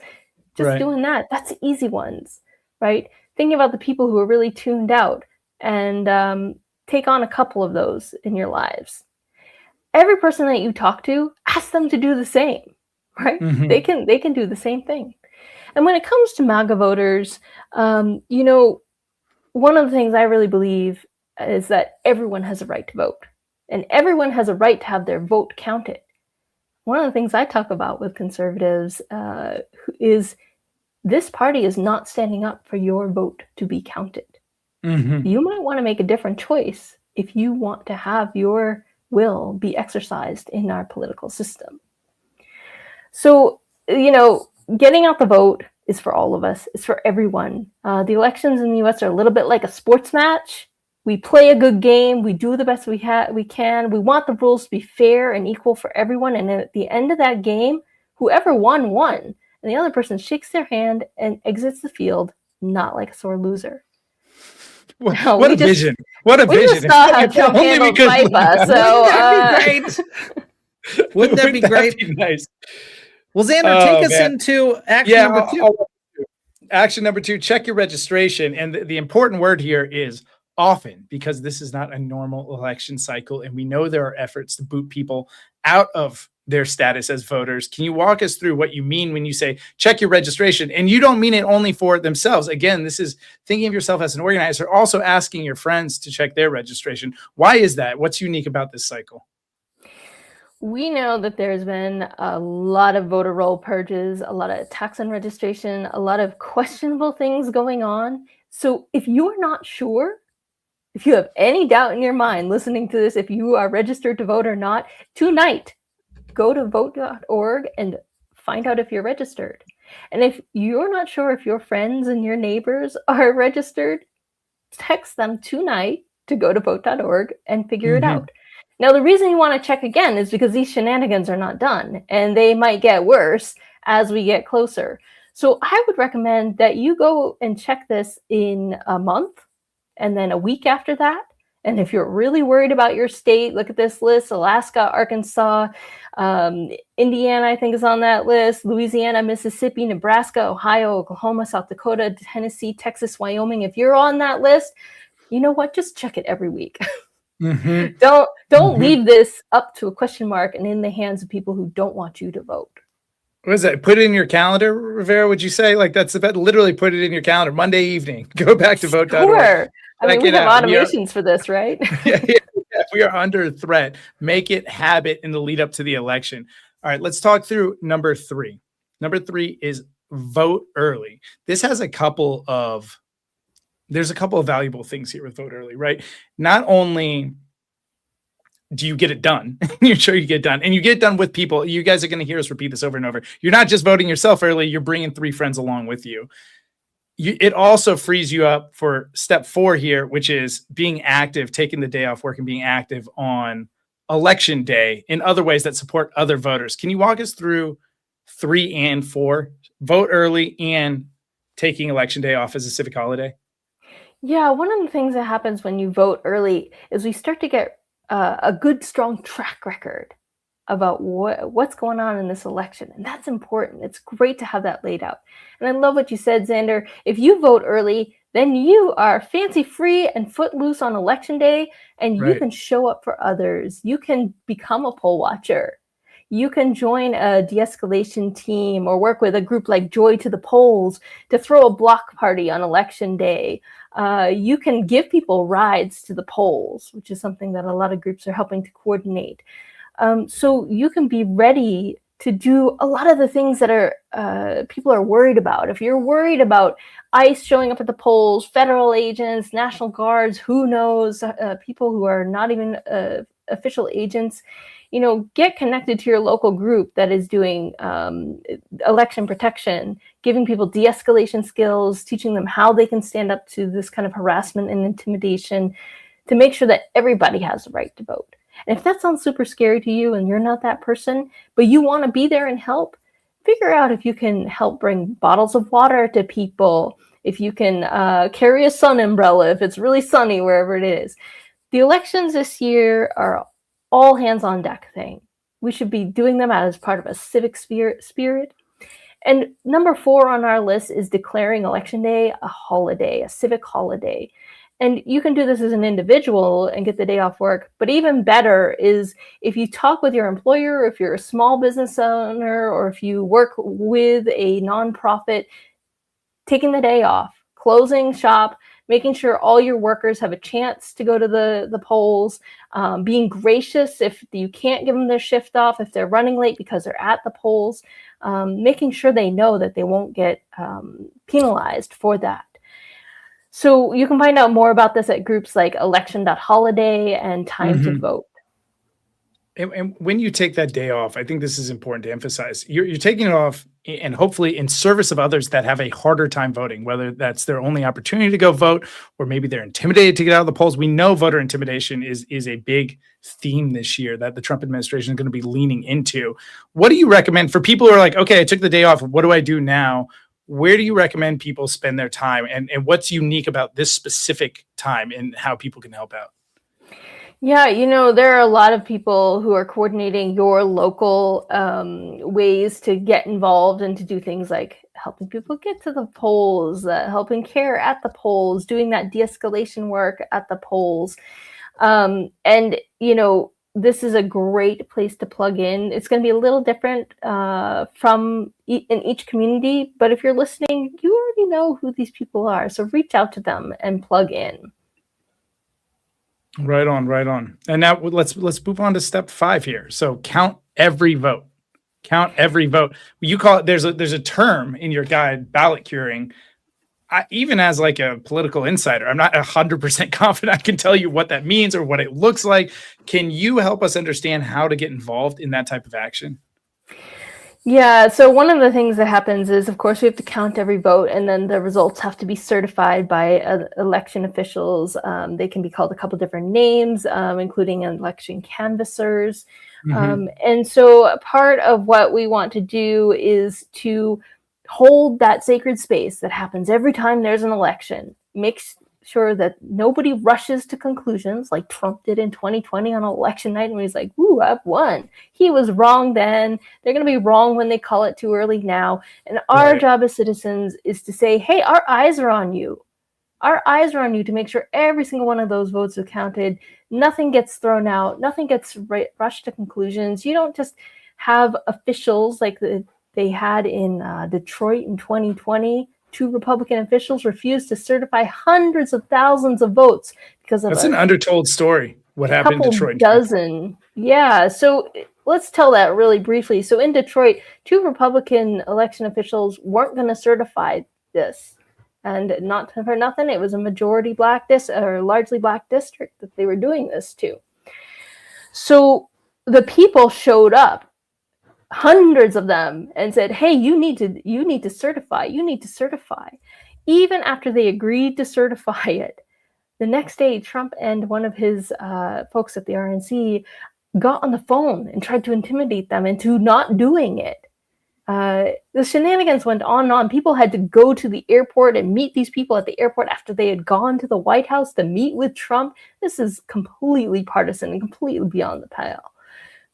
Just doing that. That's the easy ones, right? Thinking about the people who are really tuned out, and take on a couple of those in your lives. Every person that you talk to, ask them to do the same, right? They can do the same thing. And when it comes to MAGA voters, you know, one of the things I really believe is that everyone has a right to vote, and everyone has a right to have their vote counted. One of the things I talk about with conservatives is this party is not standing up for your vote to be counted. You might want to make a different choice if you want to have your will be exercised in our political system. So, you know, getting out the vote is for all of us. It's for everyone. The elections in the US are a little bit like a sports match. We play a good game. We do the best we can. We want the rules to be fair and equal for everyone. And at the end of that game, whoever won. And the other person shakes their hand and exits the field, not like a sore loser. What a vision. What a vision. We just saw how Trump handled FIFA. So wouldn't that be great? Be nice. Well, Xander, take us into action number 2. Action number 2, check your registration. And the important word here is often, because this is not a normal election cycle. And we know there are efforts to boot people out of their status as voters. Can you walk us through what you mean when you say check your registration? And you don't mean it only for themselves. Again, this is thinking of yourself as an organizer, also asking your friends to check their registration. Why is that? What's unique about this cycle? We know that there's been a lot of voter roll purges, a lot of attacks on registration, a lot of questionable things going on. So if you are not sure, if you have any doubt in your mind listening to this, if you are registered to vote or not, tonight, go to vote.org and find out if you're registered. And if you're not sure if your friends and your neighbors are registered, text them tonight to go to vote.org and figure it out. Now, the reason you want to check again is because these shenanigans are not done, and they might get worse as we get closer. So I would recommend that you go and check this in a month and then a week after that. And if you're really worried about your state, look at this list: Alaska, Arkansas, Indiana, I think is on that list, Louisiana, Mississippi, Nebraska, Ohio, Oklahoma, South Dakota, Tennessee, Texas, Wyoming. If you're on that list, you know what? Just check it every week. Don't leave this up to a question mark and in the hands of people who don't want you to vote. What is that? Put it in your calendar, Rivera, would you say? Like, that's about literally put it in your calendar. Monday evening, go back to vote.org. Sure. I mean, we have automations for this, right? Yeah, we are under threat. Make it habit in the lead up to the election. All right, let's talk through number 3. Number 3 is vote early. This has a couple of valuable things here with vote early, right? Not only do you get it done, you're sure you get it done, and you get it done with people. You guys are going to hear us repeat this over and over. You're not just voting yourself early, you're bringing 3 friends along with you. It also frees you up for step 4 here, which is being active, taking the day off work and being active on election day in other ways that support other voters. Can you walk us through 3 and 4, vote early and taking election day off as a civic holiday? Yeah, one of the things that happens when you vote early is we start to get a good, strong track record about what's going on in this election. And that's important. It's great to have that laid out. And I love what you said, Xander. If you vote early, then you are fancy free and footloose on election day, and you can show up for others. You can become a poll watcher. You can join a de-escalation team or work with a group like Joy to the Polls to throw a block party on election day. You can give people rides to the polls, which is something that a lot of groups are helping to coordinate. So you can be ready to do a lot of the things that are people are worried about. If you're worried about ICE showing up at the polls, federal agents, National Guards, who knows, people who are not even official agents, get connected to your local group that is doing election protection, giving people de-escalation skills, teaching them how they can stand up to this kind of harassment and intimidation to make sure that everybody has the right to vote. And if that sounds super scary to you and you're not that person, but you want to be there and help, figure out if you can help bring bottles of water to people, if you can carry a sun umbrella, if it's really sunny wherever it is. The elections this year are all hands on deck thing. We should be doing them as part of a civic spirit. And number 4 on our list is declaring Election Day a holiday, a civic holiday. And you can do this as an individual and get the day off work. But even better is if you talk with your employer, if you're a small business owner, or if you work with a nonprofit, taking the day off, closing shop, making sure all your workers have a chance to go to the polls, being gracious if you can't give them their shift off, if they're running late because they're at the polls, making sure they know that they won't get penalized for that. So you can find out more about this at groups like election.holiday and Time to Vote. And when you take that day off, I think this is important to emphasize. You're taking it off and hopefully in service of others that have a harder time voting, whether that's their only opportunity to go vote or maybe they're intimidated to get out of the polls. We know voter intimidation is a big theme this year that the Trump administration is going to be leaning into. What do you recommend for people who are like, okay, I took the day off, what do I do now? Where do you recommend people spend their time, and what's unique about this specific time and how people can help out? Yeah, there are a lot of people who are coordinating your local ways to get involved and to do things like helping people get to the polls, helping care at the polls, doing that de-escalation work at the polls. And, this is a great place to plug in. It's going to be a little different in each community, but if you're listening, you already know who these people are. So reach out to them and plug in. Right on. And now let's move on to step 5 here. So count every vote. Count every vote. You call it, there's a term in your guide, ballot curing. Even as like a political insider, I'm not 100% confident I can tell you what that means or what it looks like. Can you help us understand how to get involved in that type of action? Yeah, so one of the things that happens is, of course, we have to count every vote, and then the results have to be certified by election officials. They can be called a couple different names, including election canvassers. And so part of what we want to do is to hold that sacred space that happens every time there's an election. Make sure that nobody rushes to conclusions like Trump did in 2020 on election night when he's like, "Ooh, I've won." He was wrong then. They're going to be wrong when they call it too early now. And our job as citizens is to say, hey, our eyes are on you. Our eyes are on you to make sure every single one of those votes is counted. Nothing gets thrown out. Nothing gets rushed to conclusions. You don't just have officials like they had in Detroit in 2020. 2 Republican officials refused to certify hundreds of thousands of votes because of that's an undertold story. What happened in Detroit? Dozen. Yeah. So let's tell that really briefly. So in Detroit, 2 Republican election officials weren't going to certify this. And not for nothing, it was a majority black or largely black district that they were doing this to. So the people showed up, hundreds of them, and said, hey, you need to certify. Even after they agreed to certify it, the next day, Trump and one of his folks at the RNC got on the phone and tried to intimidate them into not doing it. The shenanigans went on and on. People had to go to the airport and meet these people at the airport after they had gone to the White House to meet with Trump. This is completely partisan and completely beyond the pale.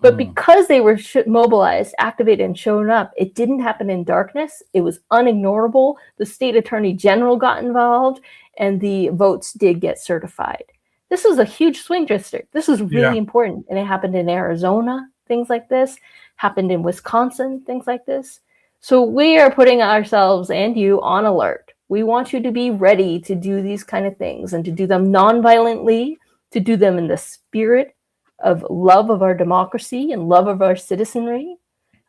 But because they were mobilized, activated, and shown up, it didn't happen in darkness. It was unignorable. The state attorney general got involved, and the votes did get certified. This was a huge swing district. This was really important. And it happened in Arizona, things like this. Happened in Wisconsin, things like this. So we are putting ourselves and you on alert. We want you to be ready to do these kind of things and to do them non-violently, to do them in the spirit of love of our democracy and love of our citizenry.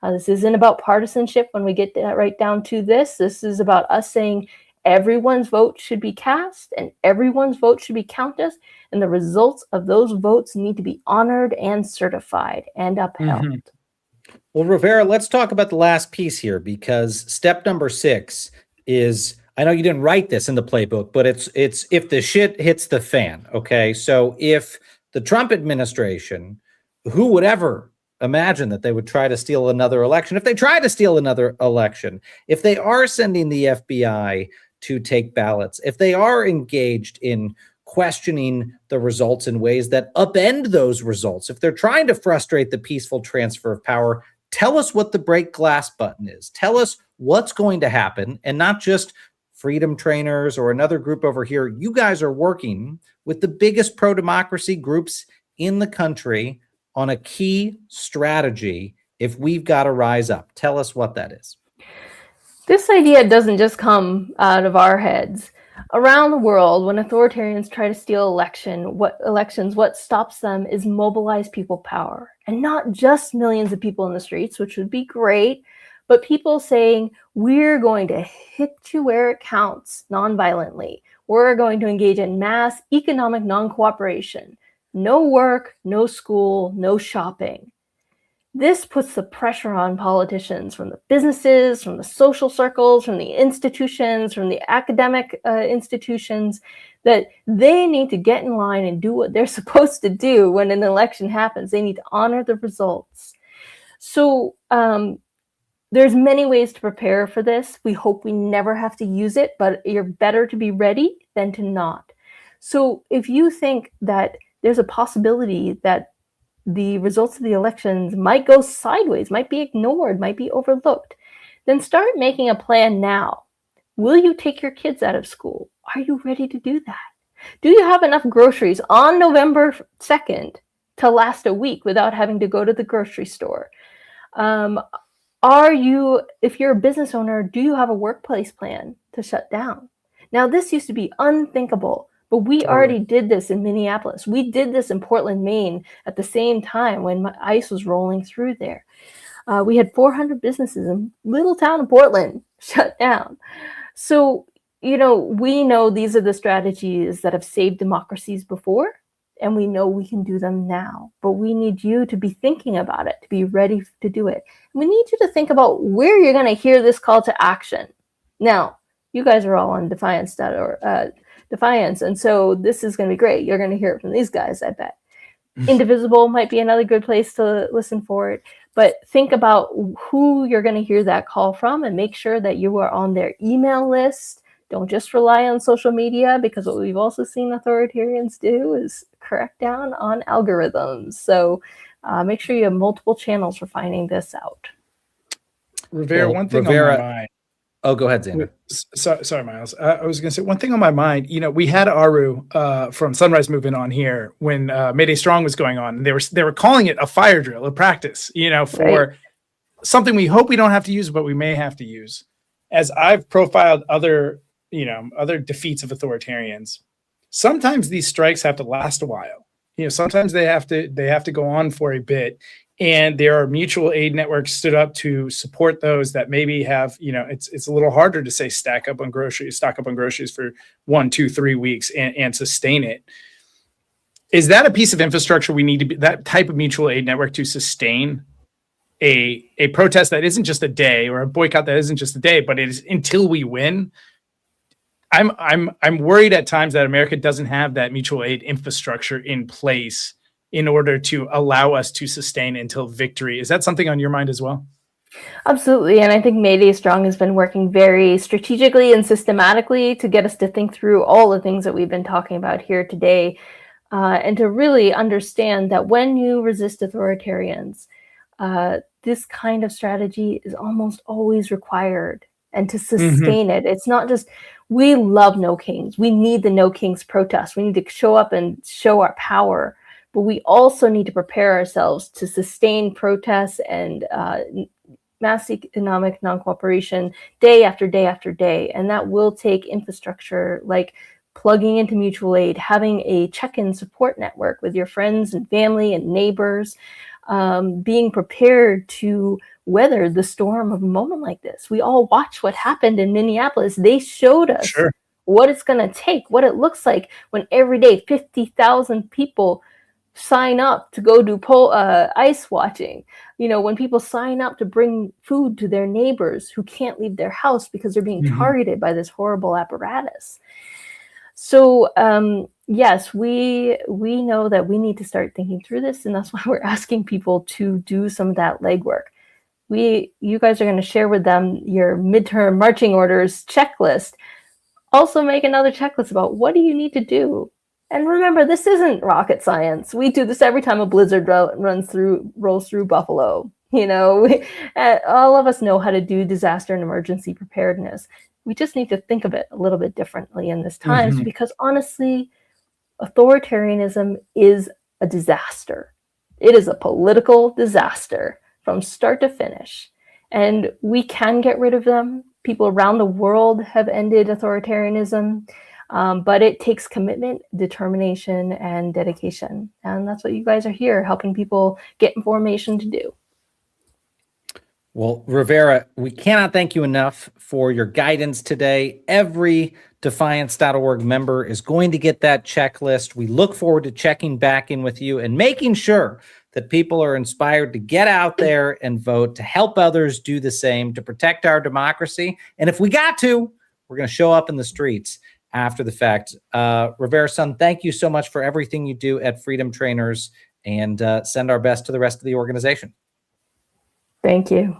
This isn't about partisanship when we get right down to this. This is about us saying everyone's vote should be cast and everyone's vote should be counted, and the results of those votes need to be honored and certified and upheld. Well, Rivera, let's talk about the last piece here, because step number 6 is, I know you didn't write this in the playbook, but it's if the shit hits the fan. Okay. So if the Trump administration, who would ever imagine that they would try to steal another election, if they try to steal another election, if they are sending the FBI to take ballots, if they are engaged in questioning the results in ways that upend those results, if they're trying to frustrate the peaceful transfer of power, tell us what the break glass button is. Tell us what's going to happen, and not just freedom trainers or another group over here. You guys are working with the biggest pro-democracy groups in the country on a key strategy if we've got to rise up. Tell us what that is. This idea doesn't just come out of our heads. Around the world, when authoritarians try to steal elections, what stops them is mobilized people power. And not just millions of people in the streets, which would be great, but people saying, we're going to hit you where it counts non-violently. We're going to engage in mass economic non-cooperation. No work, no school, no shopping. This puts the pressure on politicians from the businesses, from the social circles, from the institutions, from the academic institutions, that they need to get in line and do what they're supposed to do when an election happens. They need to honor the results. So there's many ways to prepare for this. We hope we never have to use it, but you're better to be ready than to not. So if you think that there's a possibility that the results of the elections might go sideways, might be ignored, might be overlooked, then start making a plan now. Will you take your kids out of school? Are you ready to do that? Do you have enough groceries on November 2nd to last a week without having to go to the grocery store? If you're a business owner, do you have a workplace plan to shut down? Now, this used to be unthinkable. But we already did this in Minneapolis. We did this in Portland, Maine at the same time when ICE was rolling through there. We had 400 businesses in little town of Portland shut down. So, we know these are the strategies that have saved democracies before, and we know we can do them now. But we need you to be thinking about it, to be ready to do it. And we need you to think about where you're going to hear this call to action. Now, you guys are all on Defiance, and so this is going to be great. You're going to hear it from these guys, I bet. Indivisible might be another good place to listen for it, but think about who you're going to hear that call from and make sure that you are on their email list. Don't just rely on social media, because what we've also seen authoritarians do is crack down on algorithms. So make sure you have multiple channels for finding this out. Rivera, one thing on my mind. Oh, go ahead, Xander. Sorry, Miles. I was going to say one thing on my mind. We had Aru from Sunrise Movement on here when Mayday Strong was going on. And they were calling it a fire drill, a practice, for something we hope we don't have to use, but we may have to use. As I've profiled other defeats of authoritarians, sometimes these strikes have to last a while. Sometimes they have to go on for a bit. And there are mutual aid networks stood up to support those that maybe have, it's a little harder to say stock up on groceries for 1, 2, 3 weeks and sustain it. Is that a piece of infrastructure we need to be, that type of mutual aid network to sustain a protest that isn't just a day, or a boycott that isn't just a day, but it is until we win? I'm worried at times that America doesn't have that mutual aid infrastructure in place in order to allow us to sustain until victory. Is that something on your mind as well? Absolutely. And I think Mayday Strong has been working very strategically and systematically to get us to think through all the things that we've been talking about here today, and to really understand that when you resist authoritarians, this kind of strategy is almost always required. And to sustain it, it's not just, we love No Kings. We need the No Kings protest. We need to show up and show our power. But we also need to prepare ourselves to sustain protests and mass economic non-cooperation day after day after day. And that will take infrastructure like plugging into mutual aid, having a check-in support network with your friends and family and neighbors, being prepared to weather the storm of a moment like this. We all watch what happened in Minneapolis. They showed us what it's going to take, what it looks like when every day 50,000 people sign up to go do ice watching. When people sign up to bring food to their neighbors who can't leave their house because they're being targeted by this horrible apparatus. So yes, we know that we need to start thinking through this, and that's why we're asking people to do some of that legwork. You guys are going to share with them your midterm marching orders checklist. Also make another checklist about what do you need to do. And remember, this isn't rocket science. We do this every time a blizzard rolls through Buffalo. All of us know how to do disaster and emergency preparedness. We just need to think of it a little bit differently in this times, because honestly, authoritarianism is a disaster. It is a political disaster from start to finish. And we can get rid of them. People around the world have ended authoritarianism. But it takes commitment, determination, and dedication. And that's what you guys are here, helping people get information to do. Well, Rivera, we cannot thank you enough for your guidance today. Every Defiance.org member is going to get that checklist. We look forward to checking back in with you and making sure that people are inspired to get out there and vote, to help others do the same, to protect our democracy. And if we got to, we're going to show up in the streets after the fact. Rivera-san, thank you so much for everything you do at Freedom Trainers, and send our best to the rest of the organization. Thank you.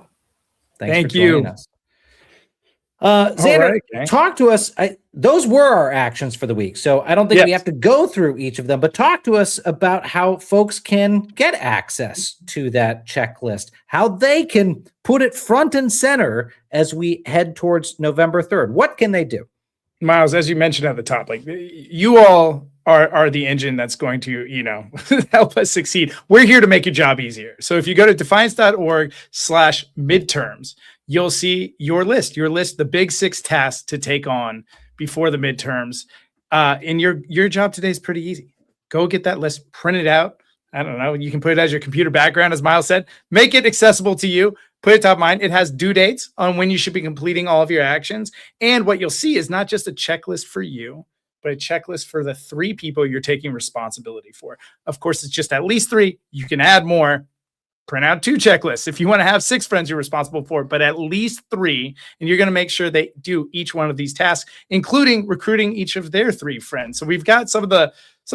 Thanks for joining us. Xander, talk to us. Those were our actions for the week, so I don't think we have to go through each of them, but talk to us about how folks can get access to that checklist, how they can put it front and center as we head towards November 3rd. What can they do? Miles, as you mentioned at the top, like, you all are the engine that's going to, help us succeed. We're here to make your job easier. So if you go to defiance.org/midterms, you'll see your list, the big 6 tasks to take on before the midterms. And your job today is pretty easy. Go get that list, print it out. I don't know. You can put it as your computer background, as Miles said. Make it accessible to you. Put it top of mind. It has due dates on when you should be completing all of your actions. And what you'll see is not just a checklist for you, but a checklist for the 3 people you're taking responsibility for. Of course, it's just at least 3. You can add more. Print out 2 checklists if you want to have 6 friends you're responsible for, but at least 3. And you're going to make sure they do each one of these tasks, including recruiting each of their 3 friends. So we've got some of the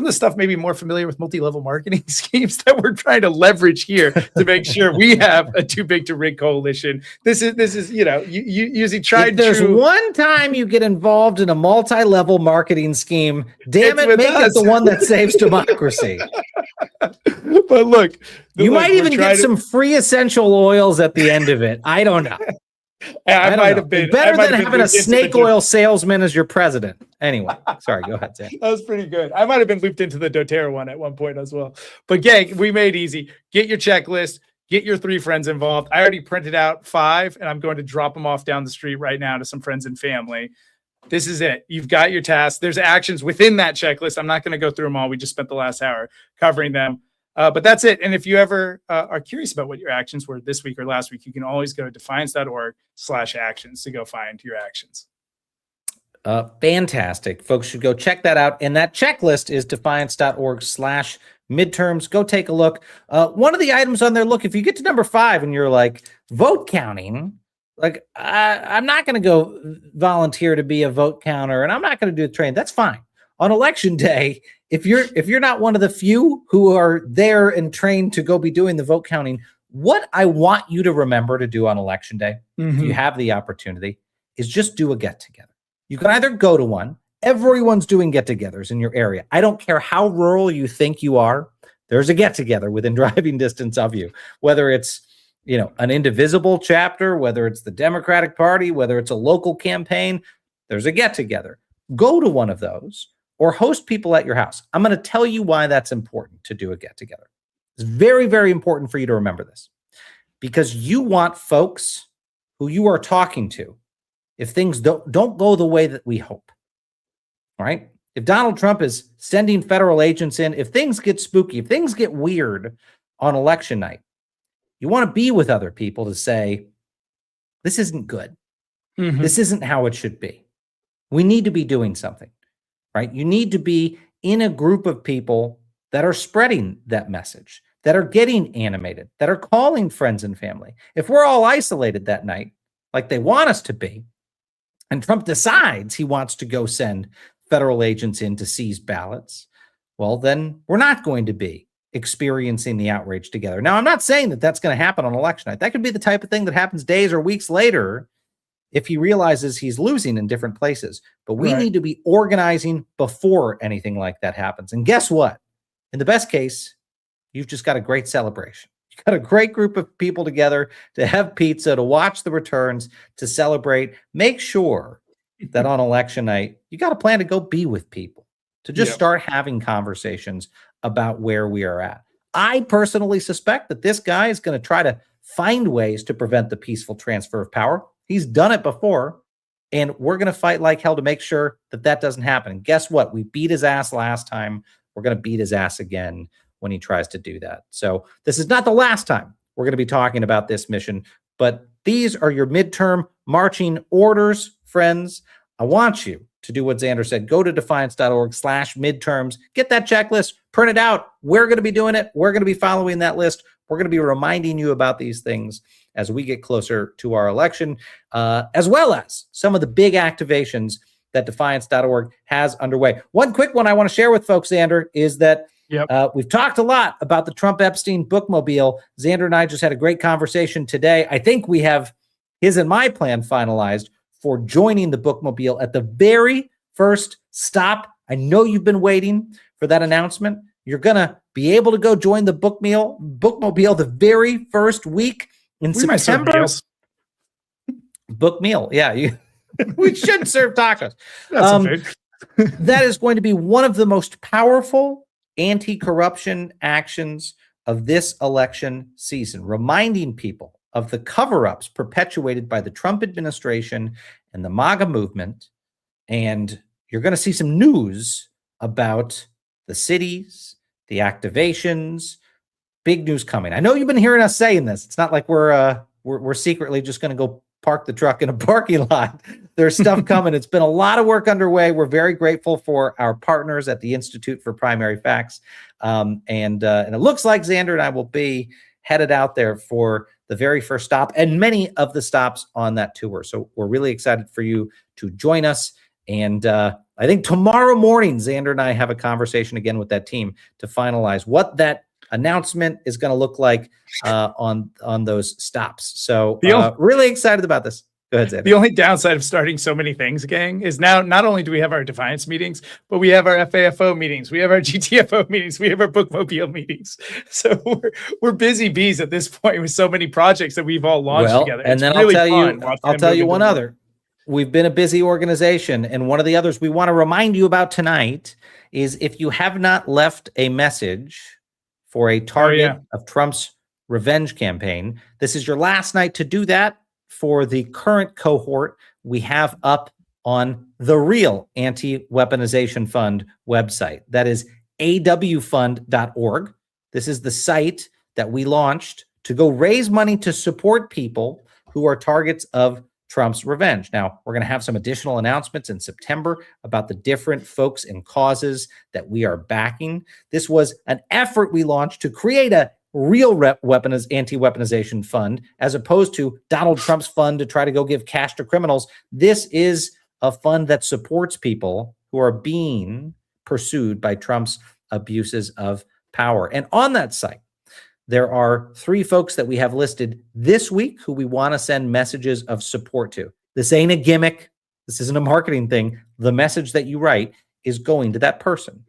stuff maybe more familiar with multi-level marketing schemes that we're trying to leverage here to make sure we have a too big to rig coalition. This is you usually try. If there's one time you get involved in a multi-level marketing scheme, damn it, make it the one that saves democracy. But look, you might even get some free essential oils at the end of it. I don't know. I might have been better than having a snake oil salesman as your president. Anyway, sorry, go ahead, Sam. That was pretty good. I might have been looped into the doTERRA one at one point as well. But gang, we made easy. Get your checklist. Get your 3 friends involved. I already printed out 5, and I'm going to drop them off down the street right now to some friends and family. This is it. You've got your tasks. There's actions within that checklist. I'm not going to go through them all. We just spent the last hour covering them. But that's it. And if you ever are curious about what your actions were this week or last week, you can always go to defiance.org/actions to go find your actions. Fantastic. Folks should go check that out. And that checklist is defiance.org/midterms. Go take a look. One of the items on there, look, if you get to number 5 and you're like, vote counting, like, I'm not going to go volunteer to be a vote counter and I'm not going to do the train. That's fine. On election day, if you're not one of the few who are there and trained to go be doing the vote counting, what I want you to remember to do on election day, if you have the opportunity, is just do a get-together. You can either go to one. Everyone's doing get-togethers in your area. I don't care how rural you think you are. There's a get-together within driving distance of you, whether it's, you know, an indivisible chapter, whether it's the Democratic Party, whether it's a local campaign, there's a get-together. Go to one of those or host people at your house. I'm going to tell you why that's important to do a get-together. It's very, very important for you to remember this, because you want folks who you are talking to, if things don't go the way that we hope, all right? If Donald Trump is sending federal agents in, if things get spooky, if things get weird on election night, you want to be with other people to say, this isn't good. This isn't how it should be. We need to be doing something, right? You need to be in a group of people that are spreading that message, that are getting animated, that are calling friends and family. If we're all isolated that night, like they want us to be, and Trump decides he wants to go send federal agents in to seize ballots, well, then we're not going to be experiencing the outrage together. Now, I'm not saying that that's going to happen on election night. That could be the type of thing that happens days or weeks later if he realizes he's losing in different places. But we need to be organizing before anything like that happens. And guess what? In the best case, you've just got a great celebration. You've got a great group of people together to have pizza, to watch the returns, to celebrate. Make sure that on election night, you got a plan to go be with people, to just start having conversations about where we are at. I personally suspect that this guy is going to try to find ways to prevent the peaceful transfer of power. He's done it before, and we're going to fight like hell to make sure that that doesn't happen. And guess what? We beat his ass last time. We're going to beat his ass again when he tries to do that. So this is not the last time we're going to be talking about this mission, but these are your midterm marching orders, friends. I want you to do what Xander said. Go to defiance.org/midterms. Get that checklist, print it out. We're going to be doing it. We're going to be following that list. We're going to be reminding you about these things as we get closer to our election, as well as some of the big activations that defiance.org has underway. One quick one I want to share with folks, Xander, is that we've talked a lot about the Trump-Epstein bookmobile. Xander and I just had a great conversation today. I think we have his and my plan finalized for joining the bookmobile at the very first stop. I know you've been waiting for that announcement. You're going to be able to go join the bookmobile the very first week in September. Book meal. Yeah. We should serve tacos. That is going to be one of the most powerful anti-corruption actions of this election season, reminding people of the cover-ups perpetuated by the Trump administration and the MAGA movement. And you're going to see some news about the cities, the activations, big news coming. I know you've been hearing us saying this. It's not like we're secretly just going to go park the truck in a parking lot. There's stuff coming. It's been a lot of work underway. We're very grateful for our partners at the Institute for Primary Facts. And it looks like Xander and I will be headed out there for the very first stop and many of the stops on that tour. So we're really excited for you to join us. And I think tomorrow morning, Xander and I have a conversation again with that team to finalize what that announcement is going to look like on those stops. So really excited about this. Go ahead, Xander. The only downside of starting so many things, gang, is now not only do we have our Defiance meetings, but we have our FAFO meetings, we have our GTFO meetings, we have our bookmobile meetings. So we're busy bees at this point with so many projects that we've all launched together. And then really I'll tell you one other. We've been a busy organization, and one of the others we want to remind you about tonight is if you have not left a message for a target of Trump's revenge campaign, this is your last night to do that. For the current cohort, we have up on the real Anti-Weaponization Fund website. That is awfund.org. This is the site that we launched to go raise money to support people who are targets of Trump's revenge. Now, we're going to have some additional announcements in September about the different folks and causes that we are backing. This was an effort we launched to create a real anti-weaponization fund, as opposed to Donald Trump's fund to try to go give cash to criminals. This is a fund that supports people who are being pursued by Trump's abuses of power. And on that site, there are 3 folks that we have listed this week who we want to send messages of support to. This ain't a gimmick. This isn't a marketing thing. The message that you write is going to that person.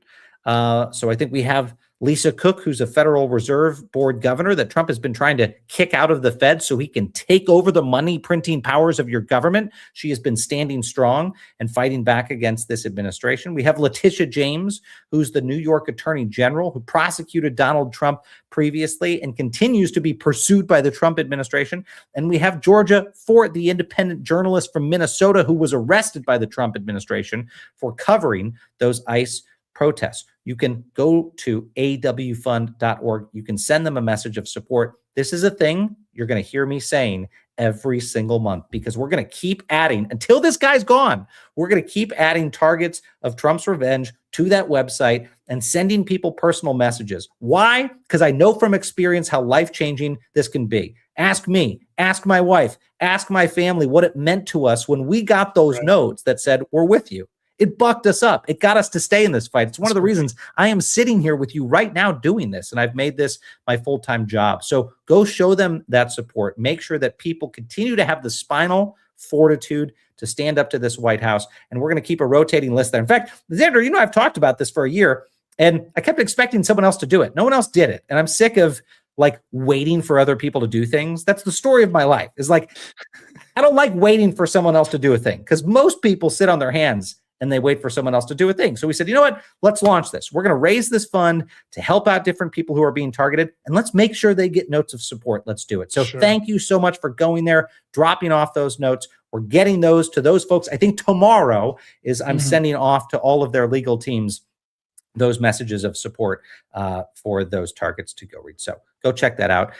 So I think we have Lisa Cook, who's a Federal Reserve Board governor that Trump has been trying to kick out of the Fed so he can take over the money printing powers of your government. She has been standing strong and fighting back against this administration. We have Letitia James, who's the New York Attorney General, who prosecuted Donald Trump previously and continues to be pursued by the Trump administration. And we have Georgia Fort, the independent journalist from Minnesota, who was arrested by the Trump administration for covering those ICE protests. You can go to awfund.org. You can send them a message of support. This is a thing you're going to hear me saying every single month, because we're going to keep adding, until this guy's gone, we're going to keep adding targets of Trump's revenge to that website and sending people personal messages. Why? Because I know from experience how life-changing this can be. Ask me, ask my wife, ask my family what it meant to us when we got those notes that said, we're with you. It bucked us up. It got us to stay in this fight. It's one of the reasons I am sitting here with you right now doing this, and I've made this my full-time job. So go show them that support. Make sure that people continue to have the spinal fortitude to stand up to this White House, and we're going to keep a rotating list there. In fact, Xander, I've talked about this for a year, and I kept expecting someone else to do it. No one else did it, and I'm sick of waiting for other people to do things. That's the story of my life. Is I don't like waiting for someone else to do a thing, because most people sit on their hands and they wait for someone else to do a thing. So we said, you know what? Let's launch this. We're going to raise this fund to help out different people who are being targeted, and let's make sure they get notes of support. Let's do it. So Thank you so much for going there, dropping off those notes. We're getting those to those folks. I think tomorrow is I'm sending off to all of their legal teams those messages of support for those targets to go read. So go check that out.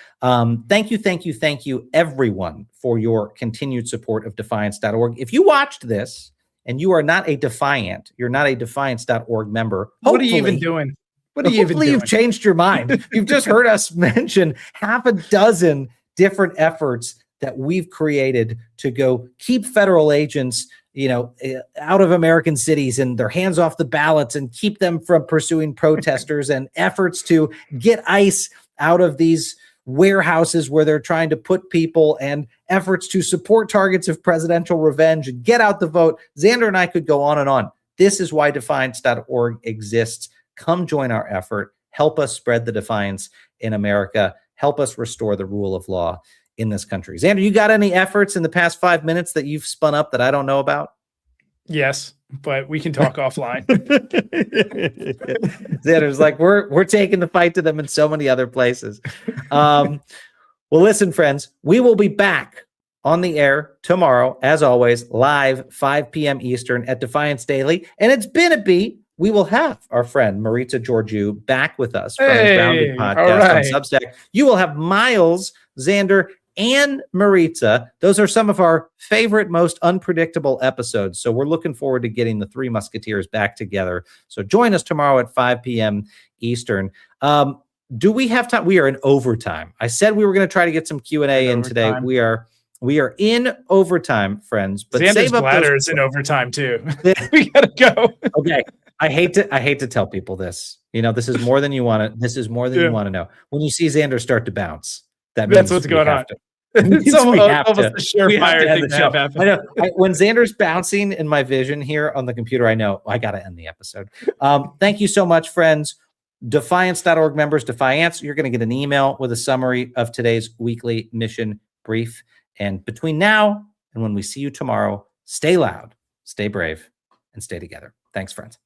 Thank you, everyone, for your continued support of Defiance.org. If you watched this, and you are not a Defiant, you're not a Defiance.org member. What are you even doing? What are you even doing? You've changed your mind. You've just heard us mention half a dozen different efforts that we've created to go keep federal agents, out of American cities and their hands off the ballots and keep them from pursuing protesters, and efforts to get ICE out of these warehouses where they're trying to put people, and efforts to support targets of presidential revenge and get out the vote. Xander and I could go on and on. This is why Defiance.org exists. Come join our effort. Help us spread the defiance in America. Help us restore the rule of law in this country. Xander, you got any efforts in the past 5 minutes that you've spun up that I don't know about? Yes, but we can talk offline. Xander's we're taking the fight to them in so many other places. Well, listen, friends, we will be back on the air tomorrow, as always, live 5 p.m. Eastern at Defiance Daily. And it's been a beat. We will have our friend Maritza Georgiou back with us from his Bounded podcast on Substack. You will have Miles, Xander, and Maritza. Those are some of our favorite, most unpredictable episodes. So we're looking forward to getting the Three Musketeers back together. So join us tomorrow at 5 p.m. Eastern. Do we have time? We are in overtime. I said we were going to try to get some Q&A in today. We are in overtime, friends. But Xander's save up bladder is in overtime too. We gotta go. Okay. I hate to tell people this. This is more than you want to. This is more than you want to know. When you see Xander start to bounce, that's what's going on. It's almost a surefire thing to have happen. I know. When Xander's bouncing in my vision here on the computer, I know I got to end the episode. Thank you so much, friends. Defiance.org members, Defiance, you're going to get an email with a summary of today's weekly mission brief. And between now and when we see you tomorrow, stay loud, stay brave, and stay together. Thanks, friends.